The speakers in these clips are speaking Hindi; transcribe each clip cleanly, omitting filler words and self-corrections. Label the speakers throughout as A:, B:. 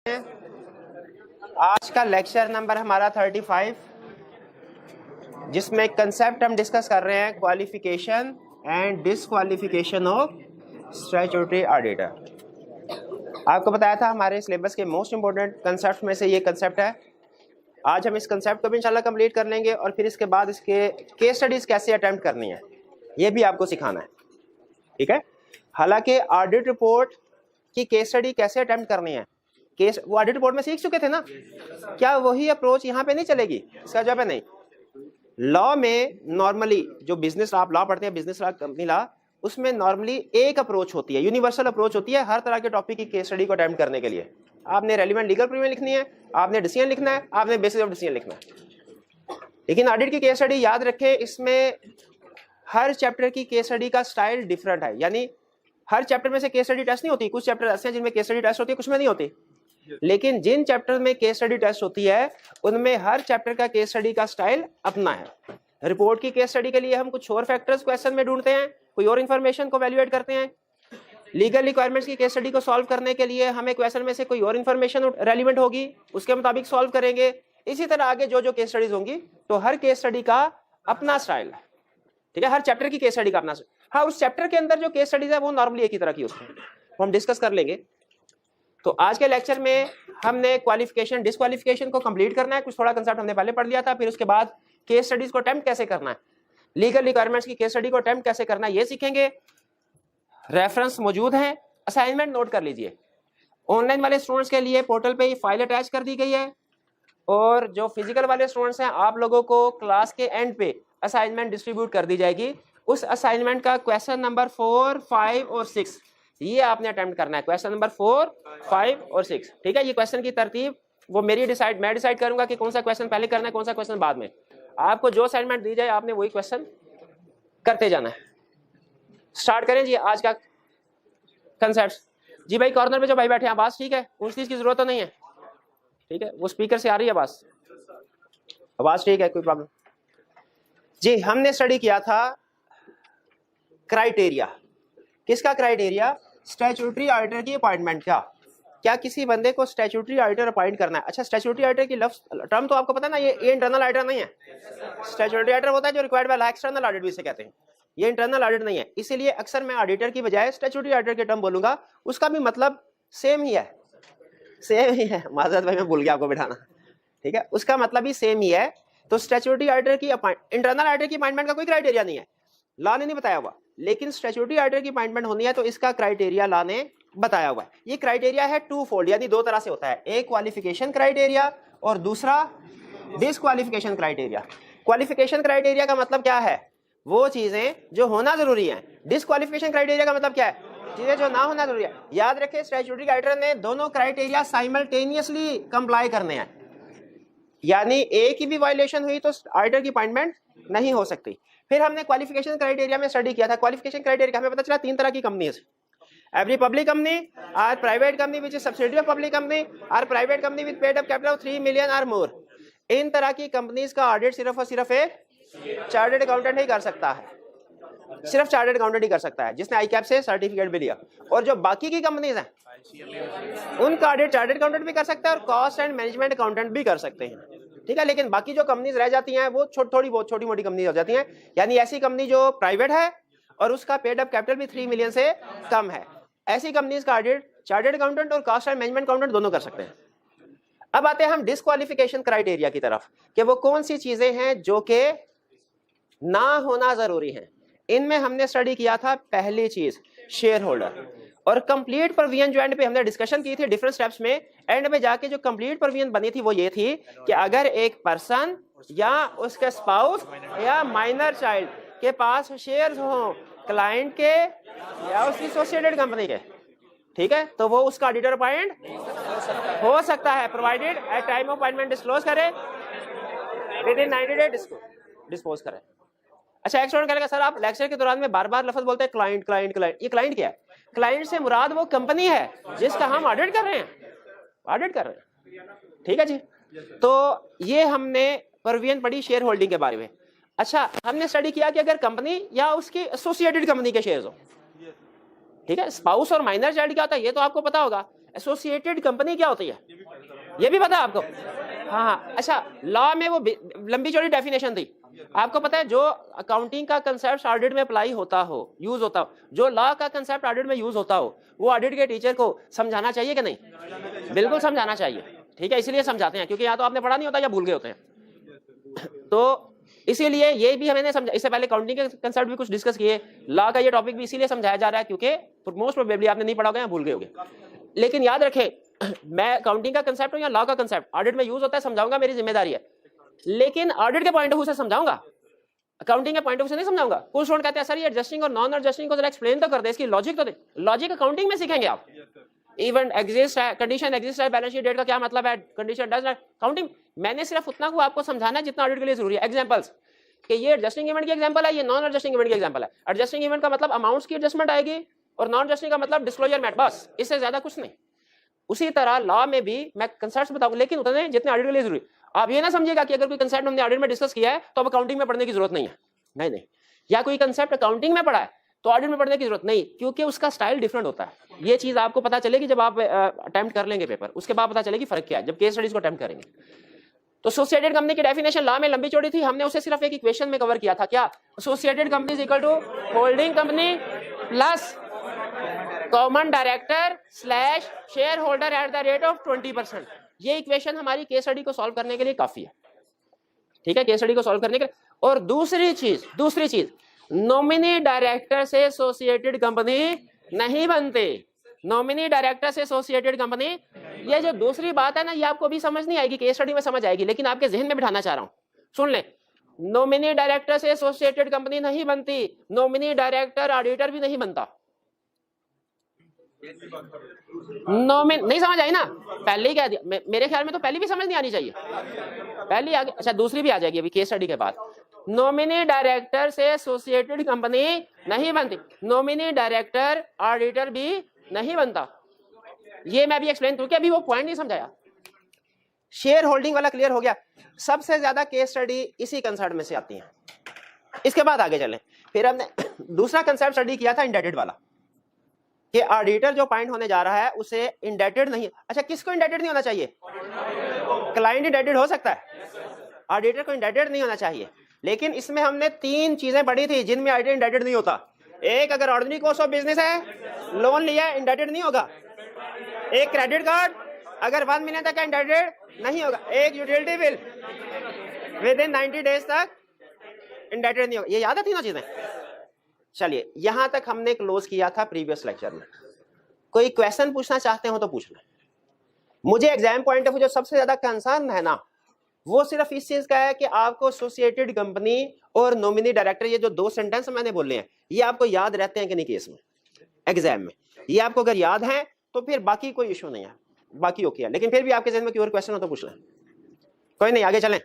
A: आज का लेक्चर नंबर हमारा 35, जिसमें कंसेप्ट हम डिस्कस कर रहे हैं qualification and disqualification of statutory auditor. आपको बताया था हमारे सिलेबस के मोस्ट इंपोर्टेंट कंसेप्ट में से ये कंसेप्ट है। आज हम इस कंसेप्ट को भी इंशाल्लाह कंप्लीट कर लेंगे और फिर इसके बाद इसके केस स्टडीज कैसे अटेम्प्ट करनी है ये भी आपको सिखाना है, ठीक है। हालांकि ऑडिट रिपोर्ट की केस स्टडी कैसे अटेम्प्ट करनी है, केस वो ऑडिट रिपोर्ट में सीख चुके थे ना, क्या वही अप्रोच यहाँ पे नहीं चलेगी? इसका जवाब है नहीं। लॉ में नॉर्मली जो बिजनेस आप लॉ पढ़ते हैं, बिजनेस लॉ, कंपनी लॉ, उसमें नॉर्मली एक अप्रोच होती है, यूनिवर्सल अप्रोच होती है हर तरह के टॉपिक की केस स्टडी को अटेम्प्ट करने के लिए। आपने रेलिवेंट लीगल प्रीमियम लिखनी है, आपने डिसीजन लिखना है, आपने बेसिस ऑफ डिसीजन लिखना है। लेकिन ऑडिट की केस स्टडी याद रखें, इसमें हर चैप्टर की केस स्टडी का स्टाइल डिफरेंट है। यानी हर चैप्टर में से केस स्टडी टेस्ट नहीं होती। कुछ चैप्टर ऐसे हैं जिनमें केस स्टडी टेस्ट होती है, कुछ में नहीं होती। लेकिन जिन चैप्टर में केस स्टडी टेस्ट होती है उनमें हर चैप्टर का केस स्टडी का स्टाइल अपना है। रिपोर्ट की केस स्टडी के लिए हम कुछ और फैक्टर्स क्वेश्चन में ढूंढते हैं, कोई और इंफॉर्मेशन को वैल्यूएट करते हैं। लीगल रिक्वायरमेंट्स की केस स्टडी को सॉल्व करने के लिए हमें क्वेश्चन में से कोई और इंफॉर्मेशन रेलिवेंट होगी, उसके मुताबिक सॉल्व करेंगे। इसी तरह आगे जो जो केस स्टडीज होंगी, तो हर केस स्टडी का अपना स्टाइल है, ठीक है। हर चैप्टर की केस स्टडी का अपना। हाँ, उस चैप्टर के अंदर जो केस स्टडीज है वो नॉर्मली एक ही तरह की होती है, वो हम डिस्कस कर लेंगे। तो आज के लेक्चर में हमने क्वालिफिकेशन डिसक्वालिफिकेशन को कंप्लीट करना है। कुछ थोड़ा कंसेप्ट हमने पहले पढ़ लिया था। फिर उसके बाद केस स्टडीज को अटेम्प्ट कैसे करना है, लीगल रिक्वायरमेंट्स की केस स्टडी को अटेम्प्ट कैसे करना है, ये सीखेंगे। रेफरेंस मौजूद है, असाइनमेंट नोट कर लीजिए। ऑनलाइन वाले स्टूडेंट्स के लिए पोर्टल पे फाइल अटैच कर दी गई है, और जो फिजिकल वाले स्टूडेंट्स हैं आप लोगों को क्लास के एंड पे असाइनमेंट डिस्ट्रीब्यूट कर दी जाएगी। उस असाइनमेंट का क्वेश्चन नंबर 4, 5 और 6 ये आपने अटेम्प्ट करना है। क्वेश्चन नंबर 4, 5 और 6, ठीक है। ये क्वेश्चन की तरतीब वो मैं डिसाइड करूंगा कि कौन सा क्वेश्चन पहले करना है, कौन सा क्वेश्चन बाद में। आपको जो असाइनमेंट दी जाए आपने वही क्वेश्चन करते जाना है। स्टार्ट करें जी आज का कंसेप्ट। जी भाई कॉर्नर पे जो भाई बैठे हैं, आवाज ठीक है? उस चीज की जरूरत तो नहीं है, ठीक है। वो स्पीकर से आ रही है आवाज ठीक है, कोई प्रॉब्लम जी। हमने स्टडी किया था क्राइटेरिया। किसका क्राइटेरिया? स्टैट्यूटरी ऑडिटर की अपॉइंटमेंट का। क्या किसी बंदे को स्टैट्यूटरी ऑडिटर अपॉइंट करना है? अच्छा, स्टैट्यूटरी ऑडिटर की लफ्ज टर्म तो आपको पता है ना, ये इंटरनल ऑडिटर नहीं है। स्टैट्यूटरी ऑडिटर होता है जो required by law, external audit भी इसे कहते हैं। ये इंटरनल ऑडिट नहीं है, इसीलिए अक्सर मैं ऑडिटर की बजाय स्टैट्यूटरी ऑडिटर के टर्म बोलूंगा। उसका भी मतलब सेम ही है, सेम ही है। माजरत भाई मैं भूल गया आपको बिठाना, ठीक है। उसका मतलब ही सेम ही है। तो स्टैट्यूटरी ऑडिटर की इंटरनल ऑडिटर की अपॉइंटमेंट का कोई क्राइटेरिया नहीं है, लॉ ने नहीं बताया हुआ। लेकिन स्टैट्यूटरी ऑडिटर की अपॉइंटमेंट होनी है तो इसका क्राइटेरिया लॉ ने बताया हुआ है। ये क्राइटेरिया है टू फोल्ड, यानी दो तरह से होता है। एक क्वालिफिकेशन क्राइटेरिया और दूसरा डिसक्वालिफिकेशन क्राइटेरिया। क्वालिफिकेशन क्राइटेरिया का मतलब क्या है? वो चीजें जो होना जरूरी है। डिसक्वालिफिकेशन क्राइटेरिया का मतलब क्या है? चीजें जो ना होना जरूरी है। याद रखें, स्टैट्यूटरी ऑडिटर ने दोनों क्राइटेरिया साइमल्टेनियसली कंप्लाई करने हैं, यानी एक ही भी वायलेशन हुई तो ऑडिटर की अपॉइंटमेंट नहीं हो सकती। फिर हमने क्वालिफिकेशन क्राइटेरिया में स्टडी किया था। क्वालिफिकेशन क्राइटेरिया हमें पता चला तीन तरह की कंपनी है। Every public company, or private company which is subsidiary of public company, or private company with paid up capital of 3 million और मोर। इन तरह की कंपनीज का ऑडिट सिर्फ और सिर्फ एक चार्टर्ड अकाउंटेंट ही कर सकता है, सिर्फ चार्टर्ड अकाउंटेंट ही कर सकता है जिसने आईकैप से सर्टिफिकेट भी लिया। और जो बाकी की कंपनीज हैं उनका ऑडिट चार्टर्ड अकाउंटेंट भी कर सकता है और कॉस्ट एंड मैनेजमेंट अकाउंटेंट भी कर सकते हैं, ठीक है। लेकिन बाकी जो कंपनीज रह जाती हैं वो थोड़ी बहुत छोटी मोटी कंपनी हो जाती हैं, यानी ऐसी कंपनी जो प्राइवेट है और उसका पेड अप कैपिटल भी 3 मिलियन से कम है। ऐसी कंपनीज का ऑडिट चार्टर्ड अकाउंटेंट और कॉस्ट एंड मैनेजमेंट अकाउंटेंट दोनों कर सकते हैं। अब आते हैं हम डिसक्वालिफिकेशन क्राइटेरिया की तरफ, कि वो कौन सी चीजें हैं जो कि ना होना जरूरी है। इनमें हमने स्टडी किया था पहली चीज शेयर होल्डर, और कंप्लीट प्रोविजन जो एंड पे हमने डिस्कशन की थी डिफरेंट स्टेप्स में। एंड में जाके जो कंप्लीट प्रोविजन बनी थी वो ये थी कि अगर एक पर्सन या उसके स्पाउस या माइनर चाइल्ड के पास शेयर्स हो क्लाइंट के या उसकी एसोसिएटेड कंपनी के, ठीक है, तो वो उसका ऑडिटर अपॉइंट हो सकता है, provided eight time of appointment disclose करे, विद इन 90 डेज डिस्पोज करे। अच्छा, एक स्टूडेंट कहेगा सर आप लेक्चर के दौरान में बार बार लफ्ज बोलते हैं क्लाइंट क्लाइंट क्लाइंट। ये क्लाइंट क्या है? क्लाइंट से मुराद वो कंपनी है जिसका हम ऑडिट कर रहे हैं, ठीक है जी। तो ये हमने प्रोविजन पढ़ी शेयर होल्डिंग के बारे में। अच्छा, हमने स्टडी किया कि अगर कंपनी या उसकी एसोसिएटेड कंपनी के शेयर्स हो, ठीक है। स्पाउस और माइनर चाइल्ड क्या होता है ये तो आपको पता होगा। एसोसिएटेड कंपनी क्या होती है ये भी पता है आपको? हाँ हाँ, अच्छा लॉ में वो लंबी चौड़ी डेफिनेशन थी, आपको पता है जो अकाउंटिंग का कंसेप्ट ऑडिट में अप्लाई होता हो, यूज होता हो, जो लॉ का कंसेप्ट ऑडिट में यूज होता हो, वो ऑडिट के टीचर को समझाना चाहिए कि नहीं? बिल्कुल समझाना चाहिए, ठीक है, इसलिए समझाते हैं क्योंकि या तो आपने पढ़ा नहीं होता या भूल गए होते हैं। तो इसीलिए ये भी मैंने समझा, इससे पहले अकाउंटिंग के कंसेप्ट भी कुछ डिस्कस किए, लॉ का ये टॉपिक भी इसीलिए समझाया जा रहा है क्योंकि मोस्ट प्रोबेबली आपने नहीं पढ़ा होगा या भूल गए होंगे। लेकिन याद रखें, मैं अकाउंटिंग का कंसेप्ट हूं या लॉ का कंसेप्ट ऑडिट में यूज होता है, समझाऊंगा, मेरी जिम्मेदारी है, लेकिन ऑडिट के पॉइंट ऑफ व्यू से समझाऊंगा, अकाउंटिंग के पॉइंट ऑफ व्यू से नहीं समझाऊंगा। कुछ स्टूडेंट कहते हैं सर ये एडजस्टिंग और नॉन एडजस्टिंग को जरा एक्सप्लेन तो कर दे, इसकी लॉजिक तो दे। लॉजिक अकाउंटिंग में सीखेंगे आप। इवेंट एग्जिस्ट है, कंडीशन एग्जिस्ट है, बैलेंस शीट डेट का क्या मतलब है, कंडीशन डज नॉट, काउंटिंग मैंने सिर्फ उतना को आपको समझाना है जितना ऑडिट के लिए जरूरी है। एग्जांपल्स कि ये एडजस्टिंग इवेंट की एग्जांपल है, ये नॉन एडजस्टिंग इवेंट की एग्जांपल है। एडजस्टिंग इवेंट का मतलब अमाउंट्स की एडजस्टमेंट आएगी और नॉन एडजस्टिंग का मतलब डिस्क्लोजर मेट, बस इससे ज्यादा कुछ नहीं। उसी तरह लॉ में भी मैं कंसेप्ट्स बताऊंगा लेकिन उतने जितने ऑडिट के लिए जरूरी। आप ये ना समझिएगा कि अगर कोई कंसेप्ट हमने ऑडिट में डिस्कस किया है तो अब अकाउंटिंग में पढ़ने की जरूरत नहीं है, नहीं नहीं, या कोई कंसेप्ट अकाउंटिंग में पढ़ा है तो ऑडिट में पढ़ने की जरूरत नहीं, क्योंकि उसका स्टाइल डिफरेंट होता है। ये चीज आपको पता चलेगी जब आप अटेम्प्ट कर लेंगे पेपर, उसके बाद पता चलेगी फर्क क्या है जब केस स्टडीज को अटेम्प्ट करेंगे। तो एसोसिएटेड कंपनी की डेफिनेशन लॉ में लंबी चौड़ी थी, हमने उसे सिर्फ एक इक्वेशन में कवर किया था, क्या? Associated company is equal to holding company plus common director slash share holder at the rate of 20%। ये इक्वेशन हमारी केस स्टडी को सॉल्व करने के लिए काफी है, ठीक है, केस स्टडी को सॉल्व करने के लिए। और दूसरी चीज नॉमिनी डायरेक्टर से एसोसिएटेड कंपनी नहीं बनती, नॉमिनी डायरेक्टर से एसोसिएटेड कंपनी, ये जो दूसरी बात है ना, ये आपको भी समझ नहीं आएगी, केस स्टडी में समझ आएगी, लेकिन आपके जहन में बिठाना चाह रहा हूं, सुन ले। नॉमिनी डायरेक्टर से एसोसिएटेड कंपनी नहीं बनती, नॉमिनी डायरेक्टर ऑडिटर भी नहीं बनता। नहीं समझ आई ना? पहले ही कह दिया, मेरे ख्याल में तो पहली भी समझ नहीं आनी चाहिए, पहली आगे, अच्छा दूसरी भी आ जाएगी अभी केस स्टडी के बाद। नॉमिनी डायरेक्टर से एसोसिएटेड कंपनी नहीं बनती, नॉमिनी डायरेक्टर ऑडिटर भी नहीं बनता। ये मैं भी एक्सप्लेन करूं, अभी वो पॉइंट नहीं समझाया। शेयर होल्डिंग वाला क्लियर हो गया। सबसे ज्यादा केस स्टडी इसी कंसेप्ट में से आती है। इसके बाद आगे चलें, फिर हमने दूसरा कंसेप्ट स्टडी किया था इंडेटेड वाला, कि ऑडिटर जो पॉइंट होने जा रहा है उसे इंडेटेड नहीं, अच्छा किसको इंडेटेड नहीं होना चाहिए? क्लाइंट इंडेटेड हो सकता है, ऑडिटर को इंडेटेड नहीं होना चाहिए। लेकिन इसमें हमने 3 चीजें पढ़ी थी जिनमें ऑडिटर इंडेटेड नहीं होता। एक, अगर ऑर्डिनरी कॉस्ट ऑफ बिजनेस है, लोन लिया है, इंडेटेड नहीं होगा। एक, क्रेडिट कार्ड अगर 1 महीने तक इंडेटेड नहीं होगा। एक, utility bill with in 90 days तक इंडेटेड नहीं होगा। ये याद है तीनों चीजें? चलिए, यहां तक हमने क्लोज किया था प्रीवियस लेक्चर में। कोई क्वेश्चन पूछना चाहते हो तो पूछ लें। मुझे एग्जाम पॉइंट ऑफ व्यू जो सबसे ज्यादा कंसर्न है ना, वो सिर्फ इस चीज का है कि आपको एसोसिएटेड कंपनी और नॉमिनी डायरेक्टर, ये जो 2 सेंटेंस मैंने बोले हैं, ये आपको याद रहते हैं कि नहीं केस में, एग्जाम में? ये आपको अगर याद है तो फिर बाकी कोई इशू नहीं है, बाकी ओके है। लेकिन फिर भी आपके जहन में कोई और क्वेश्चन हो तो पूछ लें, कोई नहीं, आगे चलें।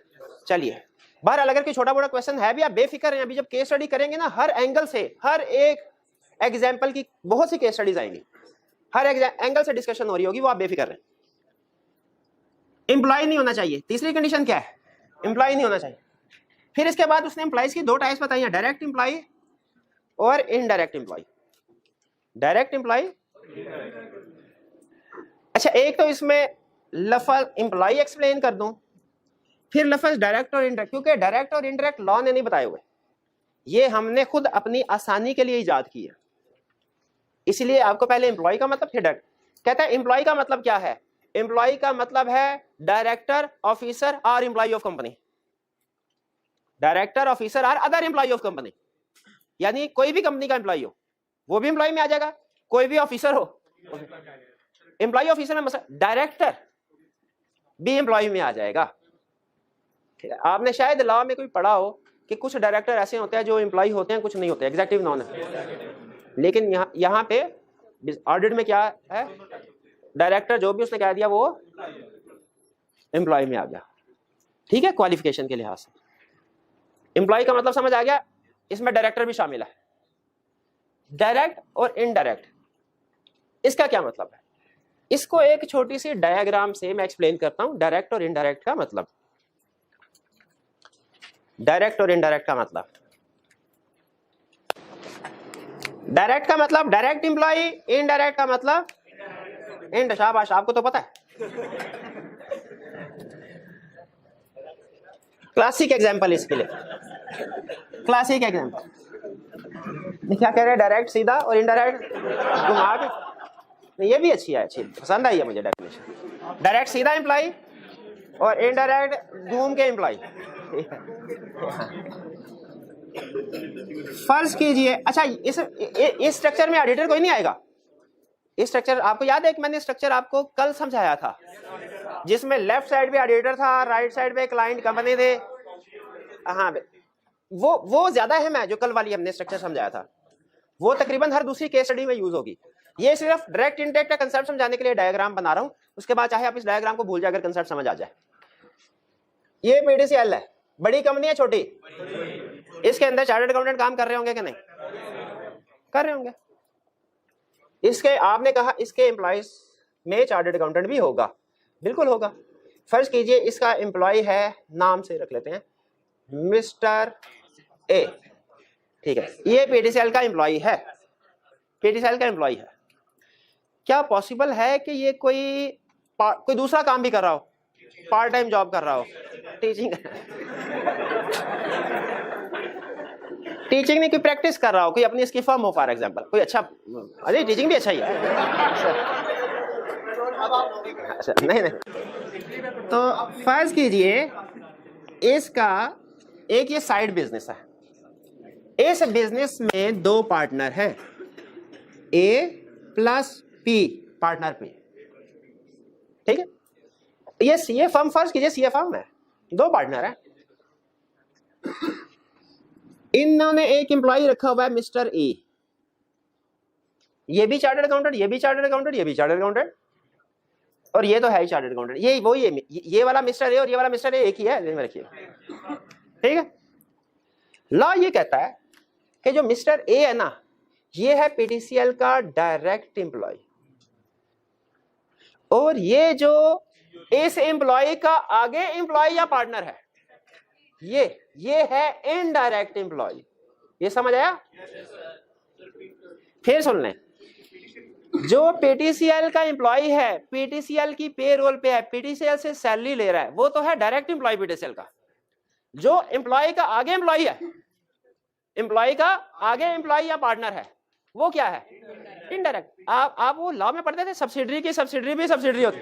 A: चलिए, बहरहाल अगर कोई छोटा बड़ा क्वेश्चन है भी, आप बेफिक्र हैं, अभी जब केस स्टडी करेंगे ना, हर एंगल से, हर एक एग्जाम्पल की बहुत सी केस स्टडीज आएंगी, हर एंगल से डिस्कशन हो रही होगी, वो आप बेफिक्र हैं। एम्प्लॉय नहीं होना चाहिए, तीसरी कंडीशन क्या है? एम्प्लॉय नहीं होना चाहिए। फिर इसके बाद उसने एम्प्लॉयज की 2 टाइप्स बताई हैं, डायरेक्ट एम्प्लॉय और इनडायरेक्ट एम्प्लॉय। डायरेक्ट एम्प्लॉय, अच्छा एक तो इसमें लफ्ज एम्प्लॉय एक्सप्लेन कर दूं, फिर लफ्ज डायरेक्ट और इनडायरेक्ट, क्योंकि डायरेक्ट और इनडायरेक्ट लॉ ने नहीं बताए हुए, ये हमने खुद अपनी आसानी के लिए इजाद की है। इसलिए आपको पहले एम्प्लॉय का मतलब, फिर डायरेक्ट। कहता है एम्प्लॉय का मतलब क्या है? एम्प्लॉय का मतलब है डायरेक्टर, ऑफिसर और employee of company. Director, officer और अदर एम्प्लॉय ऑफ कंपनी, यानी कोई भी कंपनी का एम्प्लॉय हो वो भी एम्प्लॉय में आ जाएगा, कोई भी ऑफिसर हो, एम्प्लॉय ऑफिसर में डायरेक्टर भी एम्प्लॉय में आ जाएगा। आपने शायद लॉ में कोई पढ़ा हो कि कुछ डायरेक्टर ऐसे होते हैं जो एम्प्लॉय होते हैं, कुछ नहीं होते, एग्जेक्टिव नॉन है। लेकिन यहाँ पे ऑडिट में क्या है? डायरेक्टर जो भी उसने कह दिया वो एम्प्लॉय में आ गया, ठीक है, क्वालिफिकेशन के लिहाज से। एम्प्लॉय का मतलब समझ आ गया, इसमें डायरेक्टर भी शामिल है। डायरेक्ट और इनडायरेक्ट, इसका क्या मतलब है? इसको एक छोटी सी डायग्राम से मैं एक्सप्लेन करता हूं। डायरेक्ट और इनडायरेक्ट का मतलब, डायरेक्ट और इनडायरेक्ट का मतलब, डायरेक्ट का मतलब डायरेक्ट एम्प्लॉय, इनडायरेक्ट का मतलब एंड, शाबाश, आपको तो पता है। क्लासिक एग्जांपल इसके लिए, क्लासिक एग्जांपल। क्या कह रहे हैं, डायरेक्ट सीधा और इनडायरेक्ट घुमा के। ये भी अच्छी है, अच्छी पसंद आई है मुझे डेफिनेशन। डायरेक्ट सीधा एम्प्लॉय और इनडायरेक्ट घूम के एम्प्लॉय। फर्ज कीजिए, अच्छा इस स्ट्रक्चर में ऑडिटर कोई नहीं आएगा। इस स्ट्रक्चर आपको याद है कि मैंने स्ट्रक्चर आपको कल समझाया था, जिसमें लेफ्ट साइड पे ऑडिटर था, राइट साइड पे क्लाइंट कंपनी थे। हाँ, वो ज्यादा अहम है जो कल वाली हमने स्ट्रक्चर समझाया था। वो तकरीबन हर दूसरी केस स्टडी में यूज होगी। ये सिर्फ डायरेक्ट इनडायरेक्ट का कंसेप्ट समझाने के लिए डायग्राम बना रहा हूं। उसके बाद चाहे आप इस डायग्राम को भूल जाए अगर कंसेप्ट समझ आ जाए। ये पीडीसीएल है, बड़ी कंपनी है छोटी? इसके अंदर चार्टर्ड अकाउंटेंट काम कर रहे होंगे कि नहीं कर रहे होंगे? इसके आपने कहा इसके एम्प्लॉइज में चार्टर्ड अकाउंटेंट भी होगा, बिल्कुल होगा। फर्ज कीजिए इसका एम्प्लॉय है, नाम से रख लेते हैं मिस्टर ए, ठीक है, ये पीडीसीएल का एम्प्लॉय है, पीडीसीएल का एम्प्लॉय है। क्या पॉसिबल है कि ये कोई दूसरा काम भी कर रहा हो, पार्ट टाइम जॉब कर रहा हो, टीचिंग टीचिंग नहीं, कोई प्रैक्टिस कर रहा हो, कोई अपनी इसकी फर्म हो फॉर एग्जांपल, कोई अच्छा, अरे टीचिंग भी अच्छा ही है। अच्छा नहीं, तो फर्ज कीजिए इसका एक ये साइड बिजनेस है। इस बिजनेस में दो पार्टनर हैं, ए प्लस पी, पार्टनर पी, ठीक है। ये सीए फर्म, फर्ज कीजिए सीए फर्म है, दो पार्टनर है। इन्होंने एक एम्प्लॉय रखा हुआ है मिस्टर ए, ये भी चार्टर्ड अकाउंटेंट, ये भी चार्टर्ड अकाउंटेंट, ये भी चार्टर्ड अकाउंटेंट, और ये तो है ही चार्टर्ड अकाउंटेंट। ये वो ये वाला मिस्टर ए और ये वाला मिस्टर ए एक ही है, ध्यान में रखिए, ठीक है। लॉ ये कहता है कि जो मिस्टर ए है ना, ये है पीटीसीएल का डायरेक्ट एम्प्लॉय, और ये जो इस एम्प्लॉय का आगे एम्प्लॉय या पार्टनर है, ये है इनडायरेक्ट एम्प्लॉय। ये समझ आया? फिर सुन लें, जो पीटीसीएल का एम्प्लॉय है, पीटीसीएल की पेरोल पे है, पीटीसीएल से सैलरी ले रहा है, वो तो है डायरेक्ट एम्प्लॉय पीटीसीएल का। जो एम्प्लॉय का आगे एम्प्लॉय है, एम्प्लॉय का आगे एम्प्लॉय या पार्टनर है, वो क्या है? इनडायरेक्ट। आप वो लॉ में पढ़ते थे, सब्सिडरी की सब्सिडरी भी सब्सिडरी होती,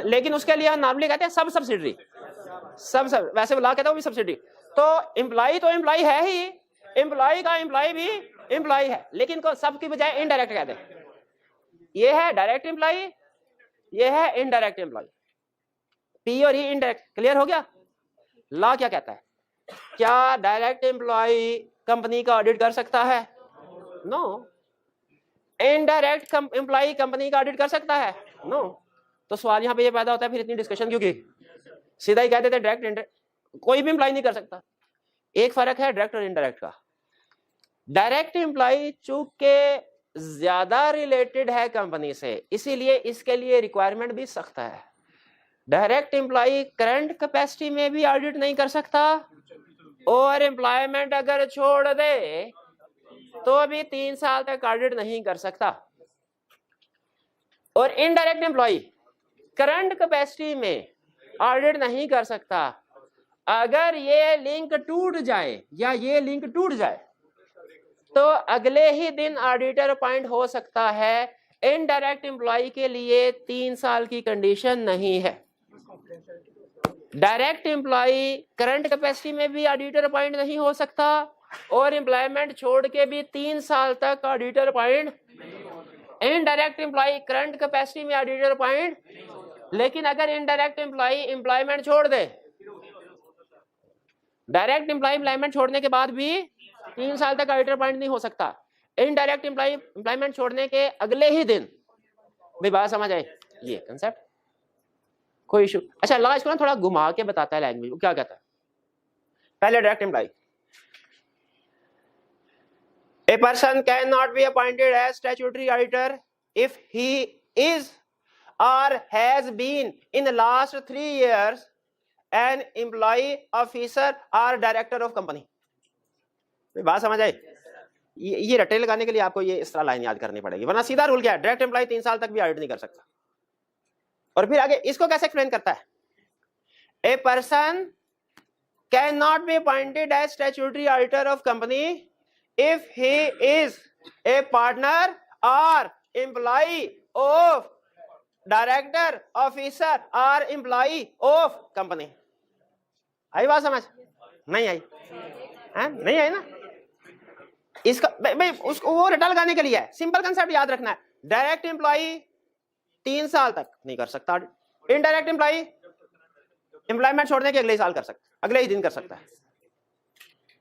A: लेकिन उसके लिए नॉर्मली कहते हैं सब सब्सिडरी, सब वैसे वो लॉ कहता है वो भी सब्सिडरी। तो एम्प्लॉय है ही, एम्प्लॉय का एम्प्लॉय भी एम्प्लॉय है, लेकिन को सबकी बजाय इनडायरेक्ट कहते हैं। ये है डायरेक्ट एम्प्लॉय, ये है इनडायरेक्ट एम्प्लॉय, पी और ई इनडायरेक्ट। क्लियर हो गया? लॉ क्या कहता है? क्या डायरेक्ट एम्प्लॉय कंपनी का ऑडिट कर सकता है? नो। इनडायरेक्ट एम्प्लॉय कंपनी का ऑडिट कर सकता है? नो। तो सवाल यहां पे ये पैदा होता है, फिर इतनी डिस्कशन क्यों की? सीधा ही कह देते डायरेक्ट इनडायरेक्ट, कोई भी एम्प्लॉय नहीं कर सकता। एक फर्क है डायरेक्ट और इनडायरेक्ट का। डायरेक्ट एम्प्लॉय चूंकि ज्यादा रिलेटेड है कंपनी से, इसीलिए इसके लिए रिक्वायरमेंट भी सख्त है। डायरेक्ट एम्प्लॉय करंट कैपेसिटी में भी ऑडिट नहीं कर सकता, और एम्प्लॉयमेंट अगर छोड़ दे तो अभी 3 साल तक ऑडिट नहीं कर सकता। और इनडायरेक्ट एम्प्लॉय करंट कैपेसिटी में ऑडिट नहीं कर सकता। अगर ये लिंक टूट जाए या ये लिंक टूट जाए तो अगले ही दिन ऑडिटर अपॉइंट हो सकता है। इनडायरेक्ट एम्प्लॉय के लिए 3 साल की कंडीशन नहीं है। डायरेक्ट एम्प्लॉय करंट कैपेसिटी में भी ऑडिटर अपॉइंट नहीं हो सकता, और एम्प्लॉयमेंट छोड़ के भी 3 साल तक auditor appoint. Indirect employee current capacity में ऑडिटर अपॉइंट, लेकिन अगर इनडायरेक्ट एम्प्लॉय एम्प्लॉयमेंट छोड़ दे, डायरेक्ट एम्प्लॉय एम्प्लॉयमेंट छोड़ने के बाद भी 3 साल तक ऑडिटर अपॉइंट नहीं हो सकता। इनडायरेक्ट एम्प्लॉय एम्प्लॉयमेंट छोड़ने के अगले ही दिन। भाई बात समझ आए? ये कंसेप्ट, कोई इशू? अच्छा, लॉ इसको ना थोड़ा घुमा के बताता है लैंग्वेज, क्या कहता है? पहले direct employee, a person cannot be appointed as statutory auditor if he is or has been in the last 3 years an employee, officer or director of company। बात समझ आई? ये रटे लगाने के लिए आपको ये इस तरह लाइन याद करनी पड़ेगी, वरना सीधा रूल क्या है, डायरेक्ट एम्प्लॉय 3 साल तक भी ऑडिट नहीं कर सकता। और फिर आगे इसको कैसे एक्सप्लेन करता है, a person can not be appointed as statutory auditor of company if he is a partner और एम्प्लॉय ऑफ डायरेक्टर, ऑफिसर और एम्प्लॉय ऑफ कंपनी। आई बात समझ? नहीं आई? नहीं आई ना? इसका भाई उसको वो रटा लगाने के लिए है, सिंपल कंसेप्ट याद रखना है। डायरेक्ट एम्प्लॉय 3 साल तक नहीं कर सकता, इनडायरेक्ट एम्प्लॉय एम्प्लॉयमेंट छोड़ने के अगले साल कर सकता, अगले ही दिन कर सकता है।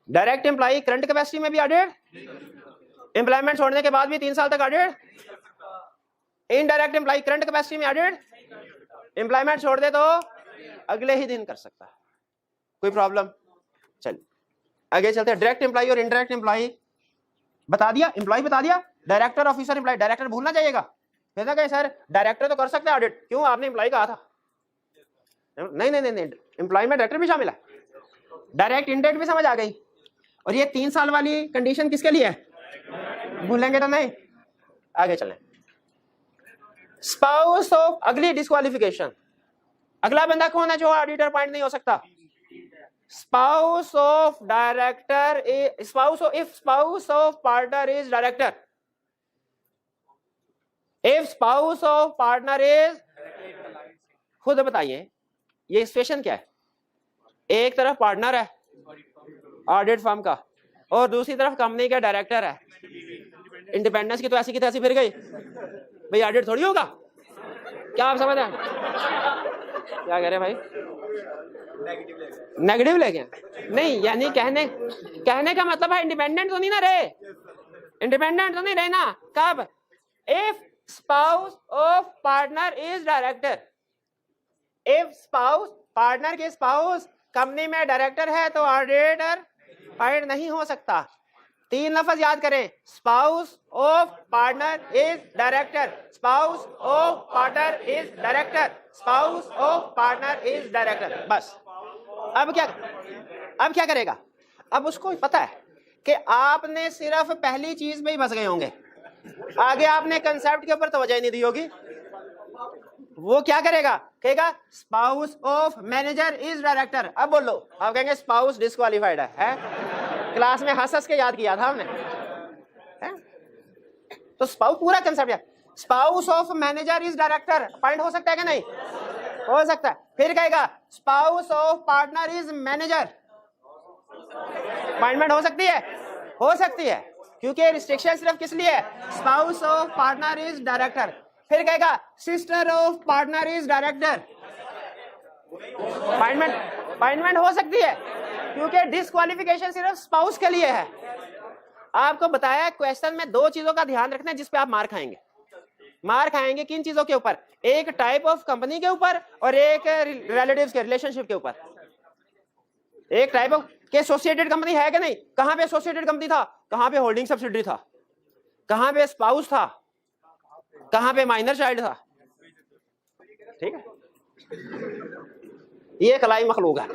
A: डायरेक्ट एम्प्लॉय करंट कैपेसिटी में भी ऑडिट, एम्प्लॉयमेंट छोड़ने के बाद भी 3 साल तक audit. Indirect employee current capacity में ऑडिट, एम्प्लॉयमेंट छोड़ दे तो अगले ही दिन कर सकता है। कोई प्रॉब्लम? चलिए आगे चलते हैं। डायरेक्ट एम्प्लॉय और इनडायरेक्ट एम्प्लॉय बता दिया, एम्प्लॉय बता दिया, डायरेक्टर, ऑफिसर, एम्प्लॉय। डायरेक्टर भूलना चाहिएगा, कहता कि सर डायरेक्टर तो कर सकते हैं ऑडिट, क्यों आपने एम्प्लॉय कहा था? नहीं नहीं नहीं, एम्प्लॉय में डायरेक्टर भी शामिल है, डायरेक्ट इनडायरेक्ट भी समझ आ गई। और ये 3 साल वाली कंडीशन किसके लिए है? भूलेंगे तो नहीं। आगे चलें। स्पाउस ऑफ, अगली डिस्क्वालिफिकेशन, अगला बंदा कौन है जो ऑडिटर अपॉइंट नहीं हो सकता? Spouse of director, spouse of, if spouse of partner is director, if spouse of partner is, खुद बताइए ये सिचुएशन क्या है? एक तरफ पार्टनर है ऑडिट फर्म का और दूसरी तरफ कंपनी का डायरेक्टर है। इंडिपेंडेंस की तो ऐसी की तैसी फिर गई, भाई ऑडिट थोड़ी होगा। क्या आप समझ रहे हैं? क्या कह रहे भाई? नेगेटिव लेके नहीं, यानी कहने का मतलब है इंडिपेंडेंट तो नहीं ना रहे, इंडिपेंडेंट तो नहीं रहे ना। कब? If spouse of partner is director, if spouse, partner के स्पाउस कंपनी में डायरेक्टर है तो ऑडिटर अपॉइंट नहीं हो सकता। 3 लफ्ज याद करें, spouse of partner is director, spouse of partner is director, spouse of partner is director. बस अब क्या करेगा? अब उसको पता है कि आपने सिर्फ पहली चीज में ही फंस गए होंगे, आगे आपने कंसेप्ट के ऊपर तवज्जो नहीं दी होगी। वो क्या करेगा? कहेगा spouse of manager is director. अब बोलो, आप कहेंगे स्पाउस डिस्क्वालिफाइड है? क्लास में हंस के याद किया था हमने, है? तो स्पाउस पूरा कंसेप्ट है। Spouse of manager is director point हो सकता है कि नहीं? हो सकता है। फिर कहेगा spouse of partner is manager, appointment हो सकती है? हो सकती है, क्योंकि रिस्ट्रिक्शन सिर्फ किस लिए है? Spouse of partner is director. फिर कहेगा sister of partner is director, appointment हो सकती है, क्योंकि डिस्क्वालिफिकेशन सिर्फ स्पाउस के लिए है। आपको बताया क्वेश्चन में 2 चीजों का ध्यान रखना है जिस पे आप मार खाएंगे। मार खाएंगे किन चीजों के ऊपर? एक टाइप ऑफ कंपनी के ऊपर और एक रिलेटिव्स के रिलेशनशिप के ऊपर। एक टाइप ऑफ के एसोसिएटेड कंपनी है कि नहीं? कहां पे एसोसिएटेड कंपनी था, कहां पे होल्डिंग सब्सिडरी था, कहां पे स्पाउस था, कहां पे माइनर चाइल्ड था। ठीक है, ये कलाई मखलूक है।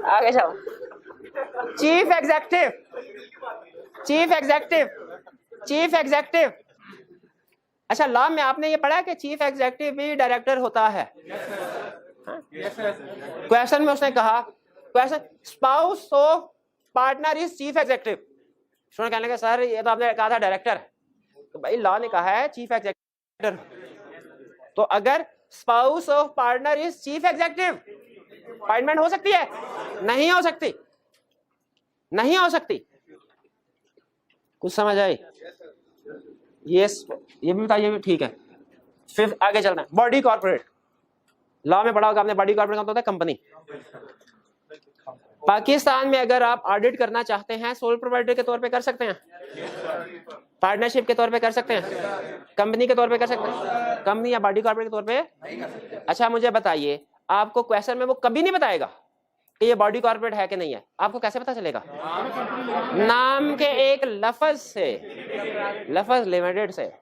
A: आगे जाओ। Chief executive. अच्छा, लॉ में आपने ये पढ़ा कि चीफ एग्जेक्टिव भी डायरेक्टर होता है। क्वेश्चन में उसने कहा, question spouse of partner is chief executive. Student कहने लगे सर ये तो आपने कहा था डायरेक्टर, तो भाई लॉ ने कहा है चीफ एग्जेक्टिव। तो अगर spouse of partner is chief executive, appointment हो सकती है? नहीं हो सकती, नहीं हो सकती। कुछ समझ आई? ये भी बताइए, ठीक है। फिर आगे चलना है। बॉडी कॉर्पोरेट, लॉ में पढ़ा होगा आपने, बॉडी कॉर्पोरेट का होता है कंपनी। पाकिस्तान में अगर आप ऑडिट करना चाहते हैं, सोल प्रोप्राइटर के तौर पे कर सकते हैं, पार्टनरशिप के तौर पे कर सकते हैं, कंपनी के तौर पे कर सकते हैं, कंपनी या बॉडी कॉर्पोरेट के तौर पे। अच्छा मुझे बताइए, आपको क्वेश्चन में वो कभी नहीं बताएगा कि ये बॉडी कॉर्पोरेट है कि नहीं है। आपको कैसे पता चलेगा? नाम के एक लफ्ज से, लफ्ज लिमिटेड से,